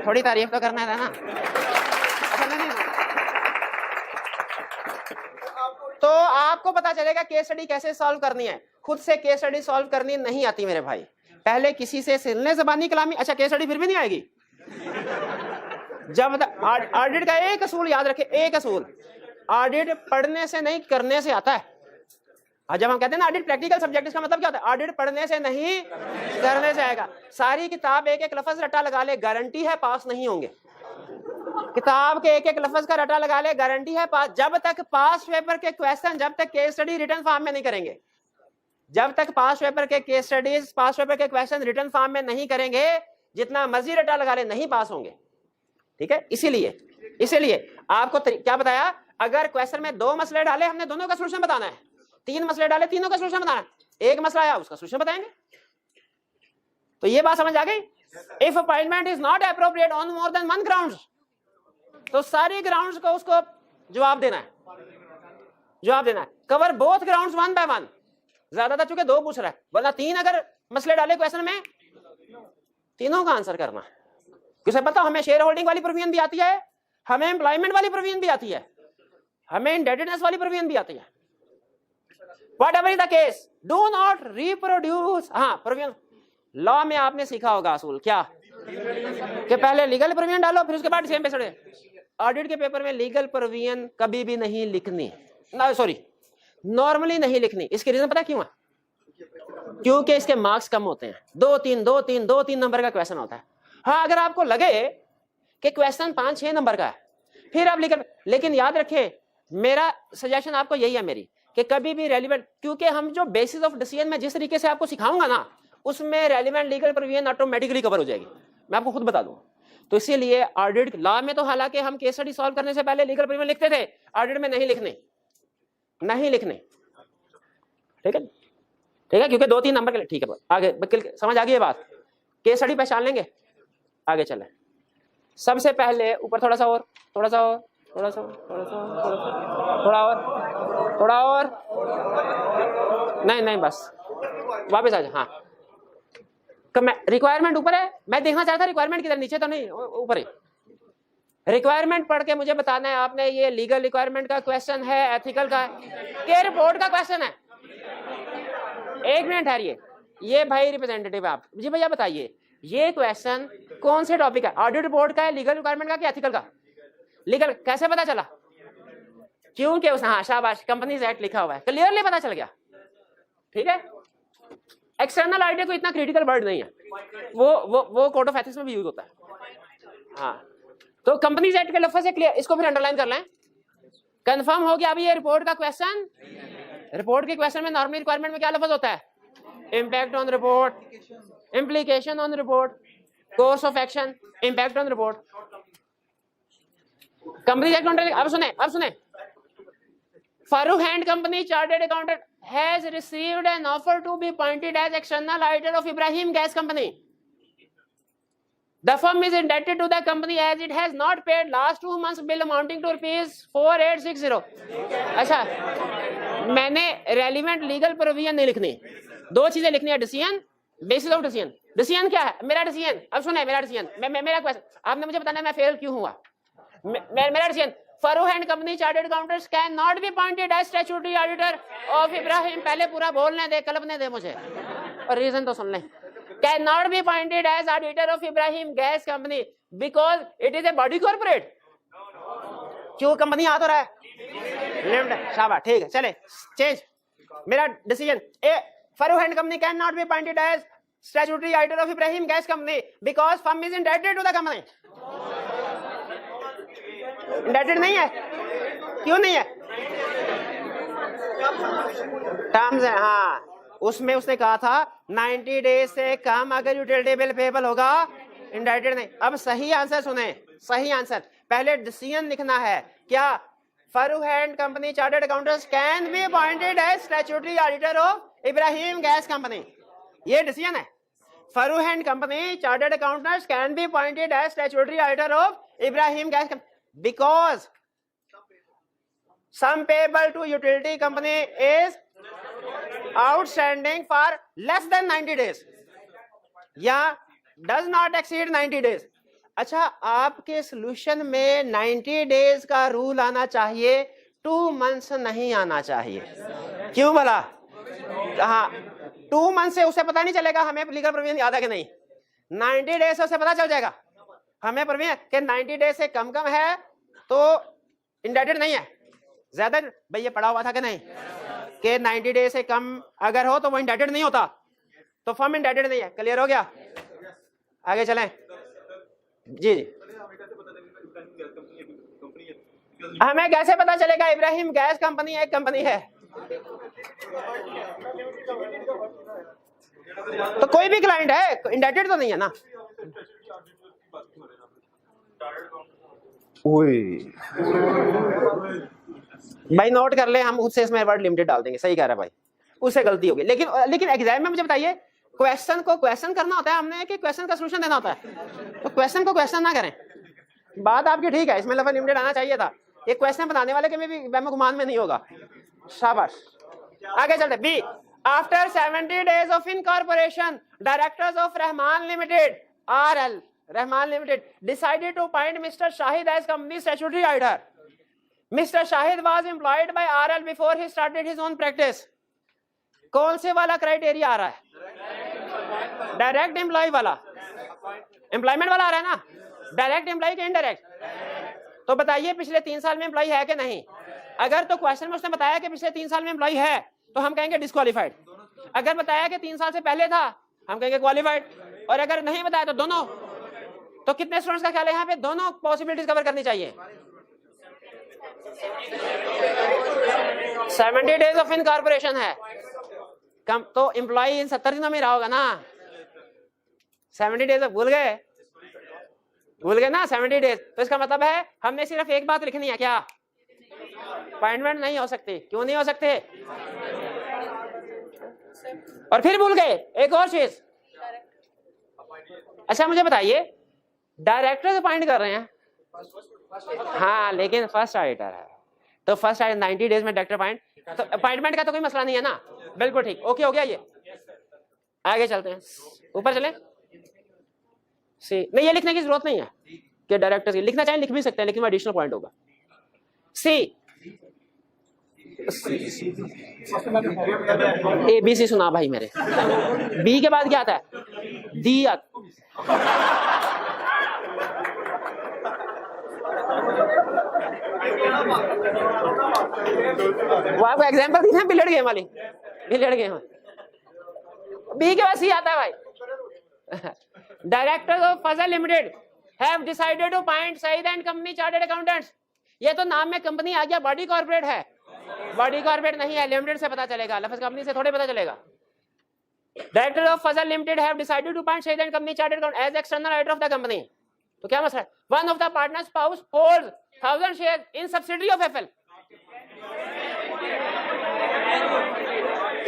A: थोड़ी तारीफ तो करना है ना। तो आपको पता चलेगा केस स्टडी कैसे सॉल्व करनी है। खुद से केस स्टडी सॉल्व करनी नहीं आती मेरे भाई, पहले किसी से सिलने ज़बानी कलामी। अच्छा केस स्टडी फिर भी नहीं आएगी, जब ऑडिट का एक असूल याद रखे, एक असूल, ऑडिट पढ़ने से नहीं करने से आता है। जब हम कहते हैं ना ऑडिट प्रैक्टिकल सब्जेक्ट, इसका मतलब क्या होता है? ऑडिट पढ़ने से नहीं करने से आएगा। सारी किताब एक एक लफ्ज रट्टा लगा ले, गारंटी है पास नहीं होंगे। किताब के एक एक लफ्ज का रट्टा लगा ले, गारंटी है पास। जब तक पास पेपर के क्वेश्चन, जब तक केस स्टडी रिटन फॉर्म में नहीं करेंगे, जब तक पास पेपर के केस स्टडीज, पास पेपर के क्वेश्चन रिटन फॉर्म में नहीं करेंगे, जितना मर्जी रट्टा लगा ले नहीं पास होंगे। ठीक है, इसीलिए आपको क्या बताया, अगर क्वेश्चन में 2 मसले डाले, हमने दोनों का सॉल्यूशन बताना है। 3 मसले डाले, तीनों का सॉल्यूशन बताना है। एक मसला आया, उसका सॉल्यूशन बताएंगे। तो ये बात समझ आ गई? If appointment is not appropriate on more than 1 grounds, तो सारी ग्राउंड्स को उसको जवाब देना है, कवर बोथ ग्राउंड्स 1 by 1। ज्यादातर चूंकि 2 पूछ रहा है, वरना 3 अगर मसले डाले क्वेश्चन में, तीनों का आंसर करना है। किसे पता, हमें शेयर होल्डिंग वाली प्रोविजन भी आती है, हमें एम्प्लॉयमेंट वाली प्रोविजन भी आती है, हमें इंडेटेडनेस वाली प्रोविजन भी आती है। Whatever is the case, do not reproduce। हाँ, प्रोविजन लॉ में आपने सीखा होगा असूल क्या, कि पहले लीगल प्रोविजन डालो, फिर उसके बाद सेम पे चढ़े। ऑडिट के पेपर में लीगल प्रोविजन कभी भी नहीं लिखनी, नॉर्मली नहीं लिखनी। इसके रीजन पता क्यों है? क्योंकि इसके मार्क्स कम होते हैं, 2-3 नंबर का क्वेश्चन होता है। हाँ, अगर आपको लगे कि क्वेश्चन 5-6 नंबर का है, फिर आप लिख, लेकिन याद रखें, मेरा सजेशन आपको यही है मेरी, कि कभी भी रेलिवेंट, क्योंकि हम जो बेसिस ऑफ डिसीजन में जिस तरीके से आपको सिखाऊंगा ना, उसमें relevant legal provision automatically cover हो जाएगी, मैं आपको खुद बता दूं। तो इसीलिए ऑडिट लॉ में तो हालांकि हम केस स्टडी सॉल्व करने से पहले लीगल प्रोविजन लिखते थे, ऑडिट में नहीं लिखने। ठीक है, क्योंकि 2-3 नंबर के लिए। ठीक है, आगे समझ आ गई ये बात? केस स्टडी पहचान लेंगे, आगे चले। सबसे पहले ऊपर थोड़ा और नहीं बस वापस आ जा। हाँ, रिक्वायरमेंट ऊपर है, मैं देखना चाहता रिक्वायरमेंट किधर, नीचे तो नहीं, ऊपर ही। रिक्वायरमेंट पढ़ के मुझे बताना है आपने, ये लीगल रिक्वायरमेंट का क्वेश्चन है, एथिकल का है, के रिपोर्ट का क्वेश्चन है। 1 मिनट ठहरिए, ये भाई रिप्रेजेंटेटिव आप जी भैया बताइए, ये क्वेश्चन कौन से टॉपिक है? ऑडिट रिपोर्ट का है, लीगल रिक्वायरमेंट का, एथिकल का? लीगल कैसे पता चला? क्योंकि उसने, हाँ शाबाश, कंपनीज एक्ट लिखा हुआ है, क्लियरली पता चल गया। ठीक है, एक्सटर्नल आइडिया को इतना क्रिटिकल वर्ड नहीं है, वो कोड ऑफ एथिक्स में भी यूज होता है। हाँ, तो कंपनीज एक्ट के लफ्ज से क्लियर, इसको फिर अंडरलाइन कर लें। कंफर्म हो गया अभी ये रिपोर्ट का क्वेश्चन। रिपोर्ट के क्वेश्चन में नॉर्मल रिक्वायरमेंट में क्या लफ्ज होता है? Impact on report, implication on report, course of action, impact on report. Companies act, अब सुने Farooq hand company chartered accountant has received an offer to be appointed as external auditor of Ibrahim Gas Company. The firm is indebted to the company as it has not paid last 2 months bill amounting to ₹4860. अच्छा, मैंने रेलिवेंट लीगल प्रोविजन नहीं लिखनी, 2 चीजें लिखनी है, decision, basis of decision. Decision क्या है? मेरा डिसीजन, अब सुने मेरा डिसीजन, मेरा क्वेश्चन, आपने मुझे बताना है मैं फेल क्यों हुआ। मेरा decision, Farouk and Company Chartered Accountants cannot be appointed as statutory auditor of Ibrahim, पहले पूरा बोलने दे, कल्पने दे मुझे, और रीजन तो सुन ले। Cannot be appointed as auditor of Ibrahim Gas Company because it is a body corporate. क्यों? कंपनी आ तो रहा है, शाबाश, ठीक है, चले चेंज। मेरा decision, Farouk and Company cannot be appointed as statutory auditor of Ibrahim Gas Company because firm is indebted to the company. Indebted नहीं है, क्यों नहीं है? टर्म्स है, हाँ, उसमें उसने कहा था 90 डेज से कम अगर यूटिलिटी बिल पेबल होगा, इंडेटेड नहीं। अब सही आंसर सुने, सही आंसर, पहले डिसीजन लिखना है क्या? Farooq and company chartered accountants can be appointed as statutory auditor of Ibrahim gas company, ये डिसीजन है। Farooq and company chartered accountants can be appointed as statutory auditor of Ibrahim gas company because sum payable to utility company is outstanding for less than 90 days या does not exceed 90 days। अच्छा, आपके सोल्यूशन में 90 डेज का रूल आना चाहिए, 2 मंथ्स नहीं आना चाहिए। क्यों भला? हाँ, 2 मंथ से उसे पता नहीं चलेगा हमें लीगल प्रोविजन याद है कि नहीं, 90 डेज से उसे पता चल जाएगा हमें प्रोविजन कि 90 डेज से कम है तो इंडेटेड नहीं है, ज्यादा भाई ये पढ़ा हुआ था कि नहीं कि 90 डेज से कम अगर हो तो वो इंडेटेड नहीं होता, तो फर्म इंडेटेड नहीं है। क्लियर हो गया? आगे चलें जी। हमें कैसे पता चलेगा इब्राहिम गैस कंपनी एक कंपनी है? तो कोई भी क्लाइंट है, इंडेटेड तो नहीं है ना। भाई नोट कर ले, हम उससे इसमें वर्ड लिमिटेड डाल देंगे, सही कह रहा है भाई, उससे गलती होगी। लेकिन एग्जाम में मुझे बताइए, क्वेश्चन को क्वेश्चन करना होता है हमने कि क्वेश्चन का सॉल्यूशन देना होता है? तो क्वेश्चन को क्वेश्चन ना करें। बात आपकी ठीक है, इसमें लफ्ज लिमिटेड आना चाहिए था, ये क्वेश्चन बनाने वाले के में भी वहम गुमान में नहीं होगा। शाबाश, आगे चलते। B, after 70 days of incorporation, directors of Rahman Limited RL Rahman Limited decided to appoint Mr. Shahid as company statutory auditor. Mr. Shahid was employed by RL before he started his own practice. कौन से वाला क्राइटेरिया आ रहा है? डायरेक्ट एम्प्लॉय वाला, एम्प्लॉयमेंट वाला आ रहा है ना, डायरेक्ट एम्प्लॉय के इनडायरेक्ट। तो बताइए पिछले 3 साल में एम्प्लॉय है कि नहीं? अगर तो क्वेश्चन में उसने बताया कि पिछले 3 साल में एम्प्लॉय है तो हम कहेंगे डिस्क्वालीफाइड। अगर बताया कि 3 साल से पहले था हम कहेंगे क्वालिफाइड, और अगर नहीं बताया तो दोनों। तो कितने स्टूडेंट्स का ख्याल है यहाँ पे? दोनों पॉसिबिलिटीज कवर करनी चाहिए। 70 डेज ऑफ इनकॉर्पोरेशन है कम, तो एम्प्लॉय इन 70 दिनों में रहा होगा ना। 70 डेज भूल गए ना 70 डेज। तो इसका मतलब है हमने सिर्फ एक बात लिखनी है, क्या? अपॉइंटमेंट नहीं हो सकती। क्यों नहीं हो सकते? और फिर भूल गए एक और चीज। अच्छा मुझे बताइए, डायरेक्टर अपॉइंट कर रहे हैं, हाँ, लेकिन फर्स्ट ऑडिटर है, तो फर्स्ट ऑडिटर 90 डेज में डायरेक्टर अपॉइंट, तो अपॉइंटमेंट का तो कोई मसला नहीं है ना। बिल्कुल ठीक, ओके हो गया ये। आगे चलते हैं, ऊपर चले। सी, नहीं ये लिखने की जरूरत नहीं है कि डायरेक्टर की, लिखना चाहे लिख भी सकते हैं, लेकिन एडिशनल पॉइंट होगा। सी, ए बी सी सुना भाई मेरे। बी के बाद क्या आता है? डी आता। वो आपको एग्जांपल दी ना बिलियर्ड गेम वाली, बिलियर्ड गेम। बी के बाद सी आता है भाई। Directors of Fazal limited have decided to appoint Saeed and company chartered accountants. ये तो नाम में कंपनी आ गया, बॉडी कॉर्पोरेट है, बॉडी कॉर्पोरेट नहीं है, लिमिटेड से पता चलेगा, लफ्ज कंपनी से थोड़े पता चलेगा। Director of Fazal limited have decided to appoint Saeed and company chartered accountant as external auditor of the company. तो क्या मसला है? One of the partner spouse holds 1000 shares in subsidiary of FL.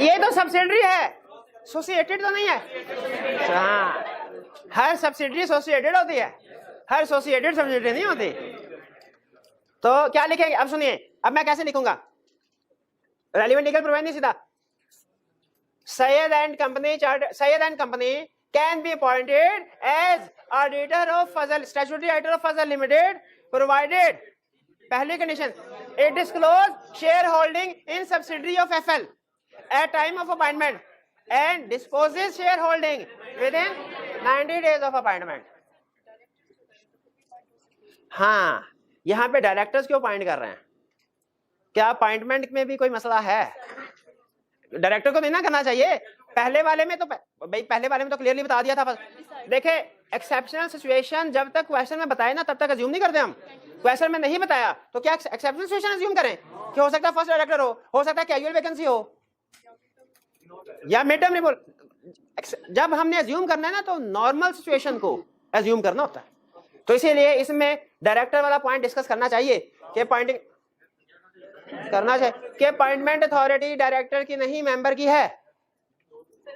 A: ये तो सब्सिडियरी है, एसोसिएटेड तो नहीं है। हाँ, हर सब्सिडियरी एसोसिएटेड होती है, हर एसोसिएटेड सब्सिडियरी नहीं होती। तो क्या लिखेंगे? अब सुनिए, अब मैं कैसे लिखूंगा? रेलिवेंट लीगल प्रोविजन नहीं, सीधा Syed and company chartered, Syed and company can be appointed as auditor of Fazal, statutory auditor of Fazal limited provided, पहली condition, it disclose share holding in subsidiary of FL at time of appointment and disposes share holding within 90 days of appointment. हाँ, यहां पे डायरेक्टर्स क्यों अपॉइंट कर रहे हैं? क्या अपॉइंटमेंट में भी कोई मसला है? डायरेक्टर को नहीं ना करना चाहिए। पहले वाले में तो भाई, पहले वाले में तो क्लियरली बता दिया था। देखे, एक्सेप्शनल सिचुएशन जब तक क्वेश्चन में बताए ना तब तक अज्यूम नहीं करते हम। क्वेश्चन में नहीं बताया तो क्या एक्सेप्शनल सिचुएशन अज्यूम करें कि हो सकता है फर्स्ट डायरेक्टर हो सकता है कैजुअल वैकेंसी हो या मिड टर्म रिपोर्ट। जब हमने अज्यूम करना है ना तो नॉर्मल सिचुएशन को अज्यूम करना होता है। तो इसीलिए इसमें डायरेक्टर वाला पॉइंट डिस्कस करना चाहिए कि पॉइंटिंग करना चाहिए कि अपॉइंटमेंट अथॉरिटी डायरेक्टर की नहीं मेंबर की है।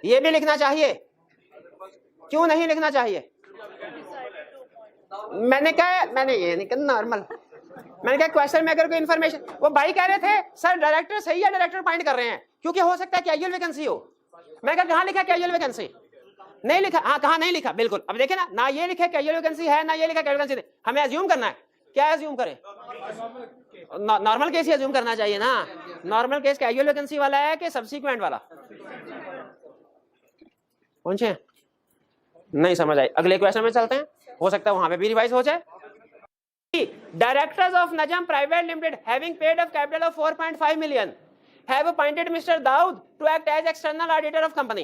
A: ये भी लिखना चाहिए। क्यों नहीं लिखना चाहिए? मैंने ये नहीं कहा नॉर्मल, मैंने कहा क्वेश्चन में अगर कोई इन्फॉर्मेशन, वो भाई कह रहे थे सर डायरेक्टर सही है, डायरेक्टर अपॉइंट कर रहे हैं क्योंकि हो सकता है कैजुअल वैकेंसी हो। मैंने कहा कहाँ लिखा कैजुअल वैकेंसी? नहीं लिखा। हाँ, कहाँ नहीं लिखा? बिल्कुल। अब देखे ना ये लिखा कैजुअल वैकेंसी है, ना ये लिखा कैजुअल वैकेंसी। हमें अज्यूम करना है। क्या अज्यूम करें? नॉर्मल केस ही अज्यूम करना चाहिए ना। नॉर्मल केस कैजुअल वैकेंसी वाला है कि सब्सिक्वेंट वाला? पहुंचे? नहीं समझ आई? अगले क्वेश्चन में चलते हैं, हो सकता है वहां पे भी रिवाइज हो जाए। Directors of Najam private limited having paid up capital of 4.5 million have appointed Mr. Daud to act as external auditor of company.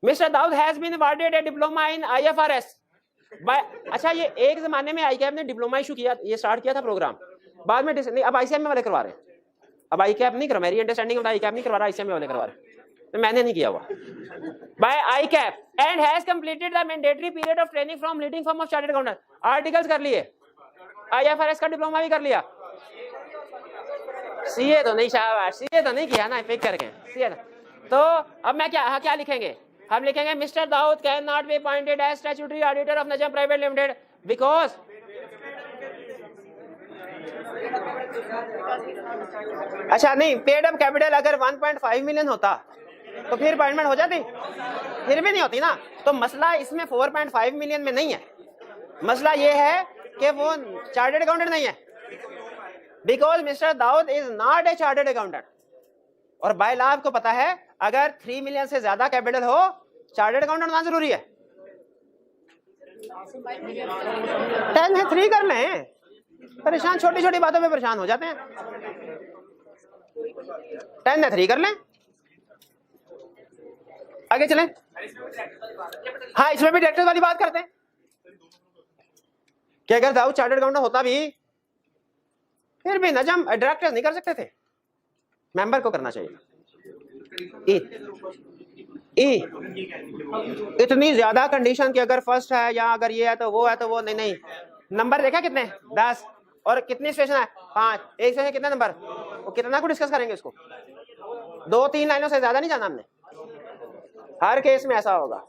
A: Mr. Daud has been awarded a diploma in IFRS by, अच्छा ये एक जमाने में ICAP ने डिप्लोमा इशू किया, ये स्टार्ट किया था प्रोग्राम, बाद में नहीं, अब ICAP में वाले करवा रहे हैं। अब ICAP नहीं करवा, मेरी अंडरस्टैंडिंग में ICAP नहीं करवा रहा, ICAP में वाले करवा रहे हैं, मैंने नहीं किया हुआ। by ICAP and has completed the mandatory period of training from leading firm of chartered accountant। Articles कर लिए, IFRS का डिप्लोमा भी कर लिया, सीए तो नहीं, शाबाश, सीए तो नहीं किया ना पिक करके सीए। तो अब मैं क्या लिखेंगे? हम लिखेंगे mister Dawood can not be appointed as statutory auditor of Najam private limited because अच्छा नहीं, पेड अप कैपिटल अगर 1.5 million होता तो फिर अपॉइंटमेंट हो जाती, फिर भी नहीं होती ना। तो मसला इसमें 4.5 million में नहीं है, मसला ये है कि वो चार्टर्ड अकाउंटेंट नहीं है, because mister Dawood is not a chartered accountant. और बाय लॉ आपको पता है अगर 3 million से ज्यादा कैपिटल हो चार्टर्ड अकाउंटेंट होना जरूरी है। 10 है 3 कर लें, परेशान छोटी छोटी बातों में परेशान हो जाते हैं। 10 है 3 कर लें, आगे चलें। हाँ, इसमें भी डायरेक्टर वाली बात करते हैं कि अगर दाऊद चार्टर्ड अकाउंटेंट होता भी फिर भी नजम डायरेक्टर नहीं कर सकते थे, मेंबर को करना चाहिए। इतनी ज्यादा कंडीशन कि अगर फर्स्ट है या अगर ये है तो वो है तो वो नहीं। नंबर देखा कितने? 10 और कितनी स्टेशन है? 5। एक स्टेशन कितने नंबर? वो कितना को डिस्कस करेंगे इसको? 2-3 लाइनों से ज्यादा नहीं जाना हमने, हर केस में ऐसा होगा।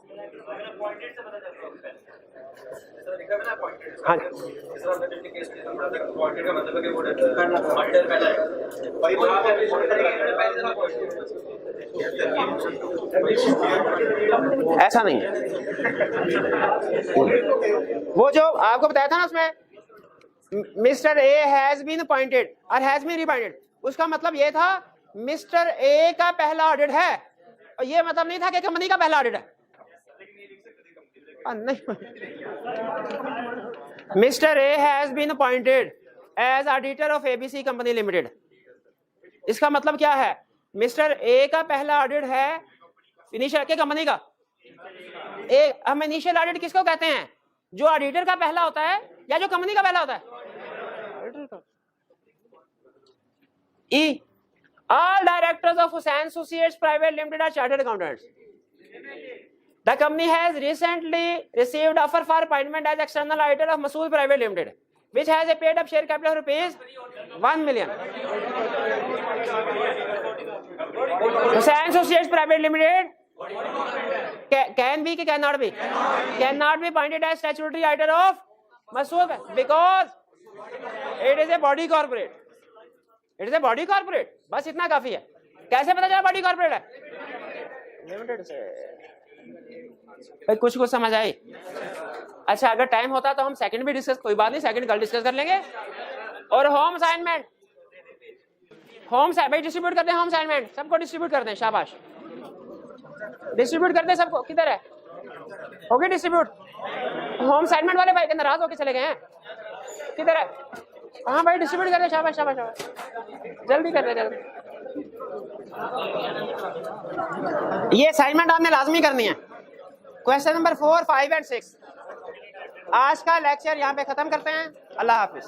A: हाँ ऐसा नहीं है। वो जो आपको बताया था ना उसमें mister A has been appointed और हैज बीन रिअपॉइंटेड, उसका मतलब ये था मिस्टर ए का पहला ऑडिट है, और ये मतलब नहीं था कि कंपनी का पहला ऑडिट है। नहीं, mister A has been appointed as auditor of ABC company limited. इसका मतलब क्या है, मिस्टर ए का पहला ऑडिट है इनिशियल के कंपनी का। हम इनिशियल ऑडिट किसको कहते हैं, जो ऑडिटर का पहला होता है या जो कंपनी का पहला होता है। ई, all directors of Hussain Associates Private Limited are chartered accountants. The company has recently received offer for appointment as external auditor of Masood Private Limited, which has a paid up share capital of rupees 1 million. Hussain Associates Private Limited can be, cannot be, cannot be appointed as statutory auditor of Masood because it is a body corporate. It is a body corporate, बस इतना काफी है। कैसे पता चला बॉडी कॉर्पोरेट है, लिमिटेड से भाई कुछ समझ आई। अच्छा अगर टाइम होता तो हम सेकंड भी डिस्कस, कोई बात नहीं सेकंड कल डिस्कस कर लेंगे। और होम असाइनमेंट, होम भाई डिस्ट्रीब्यूट करते हैं, होम असाइनमेंट सबको डिस्ट्रीब्यूट करते हैं, शाबाश डिस्ट्रीब्यूट करते हैं सबको। किधर है, होगी डिस्ट्रीब्यूट। होम असाइनमेंट वाले भाई के नाराज होके चले गए हैं, किधर है, हाँ भाई डिस्ट्रीब्यूट कर दे, शाबाश शाबाश शाबाश, जल्दी कर दे जल्दी। ये असाइनमेंट आपने लाजमी करनी है, क्वेश्चन नंबर 4, 5 एंड 6। आज का लेक्चर यहाँ पे खत्म करते हैं, अल्लाह हाफिज।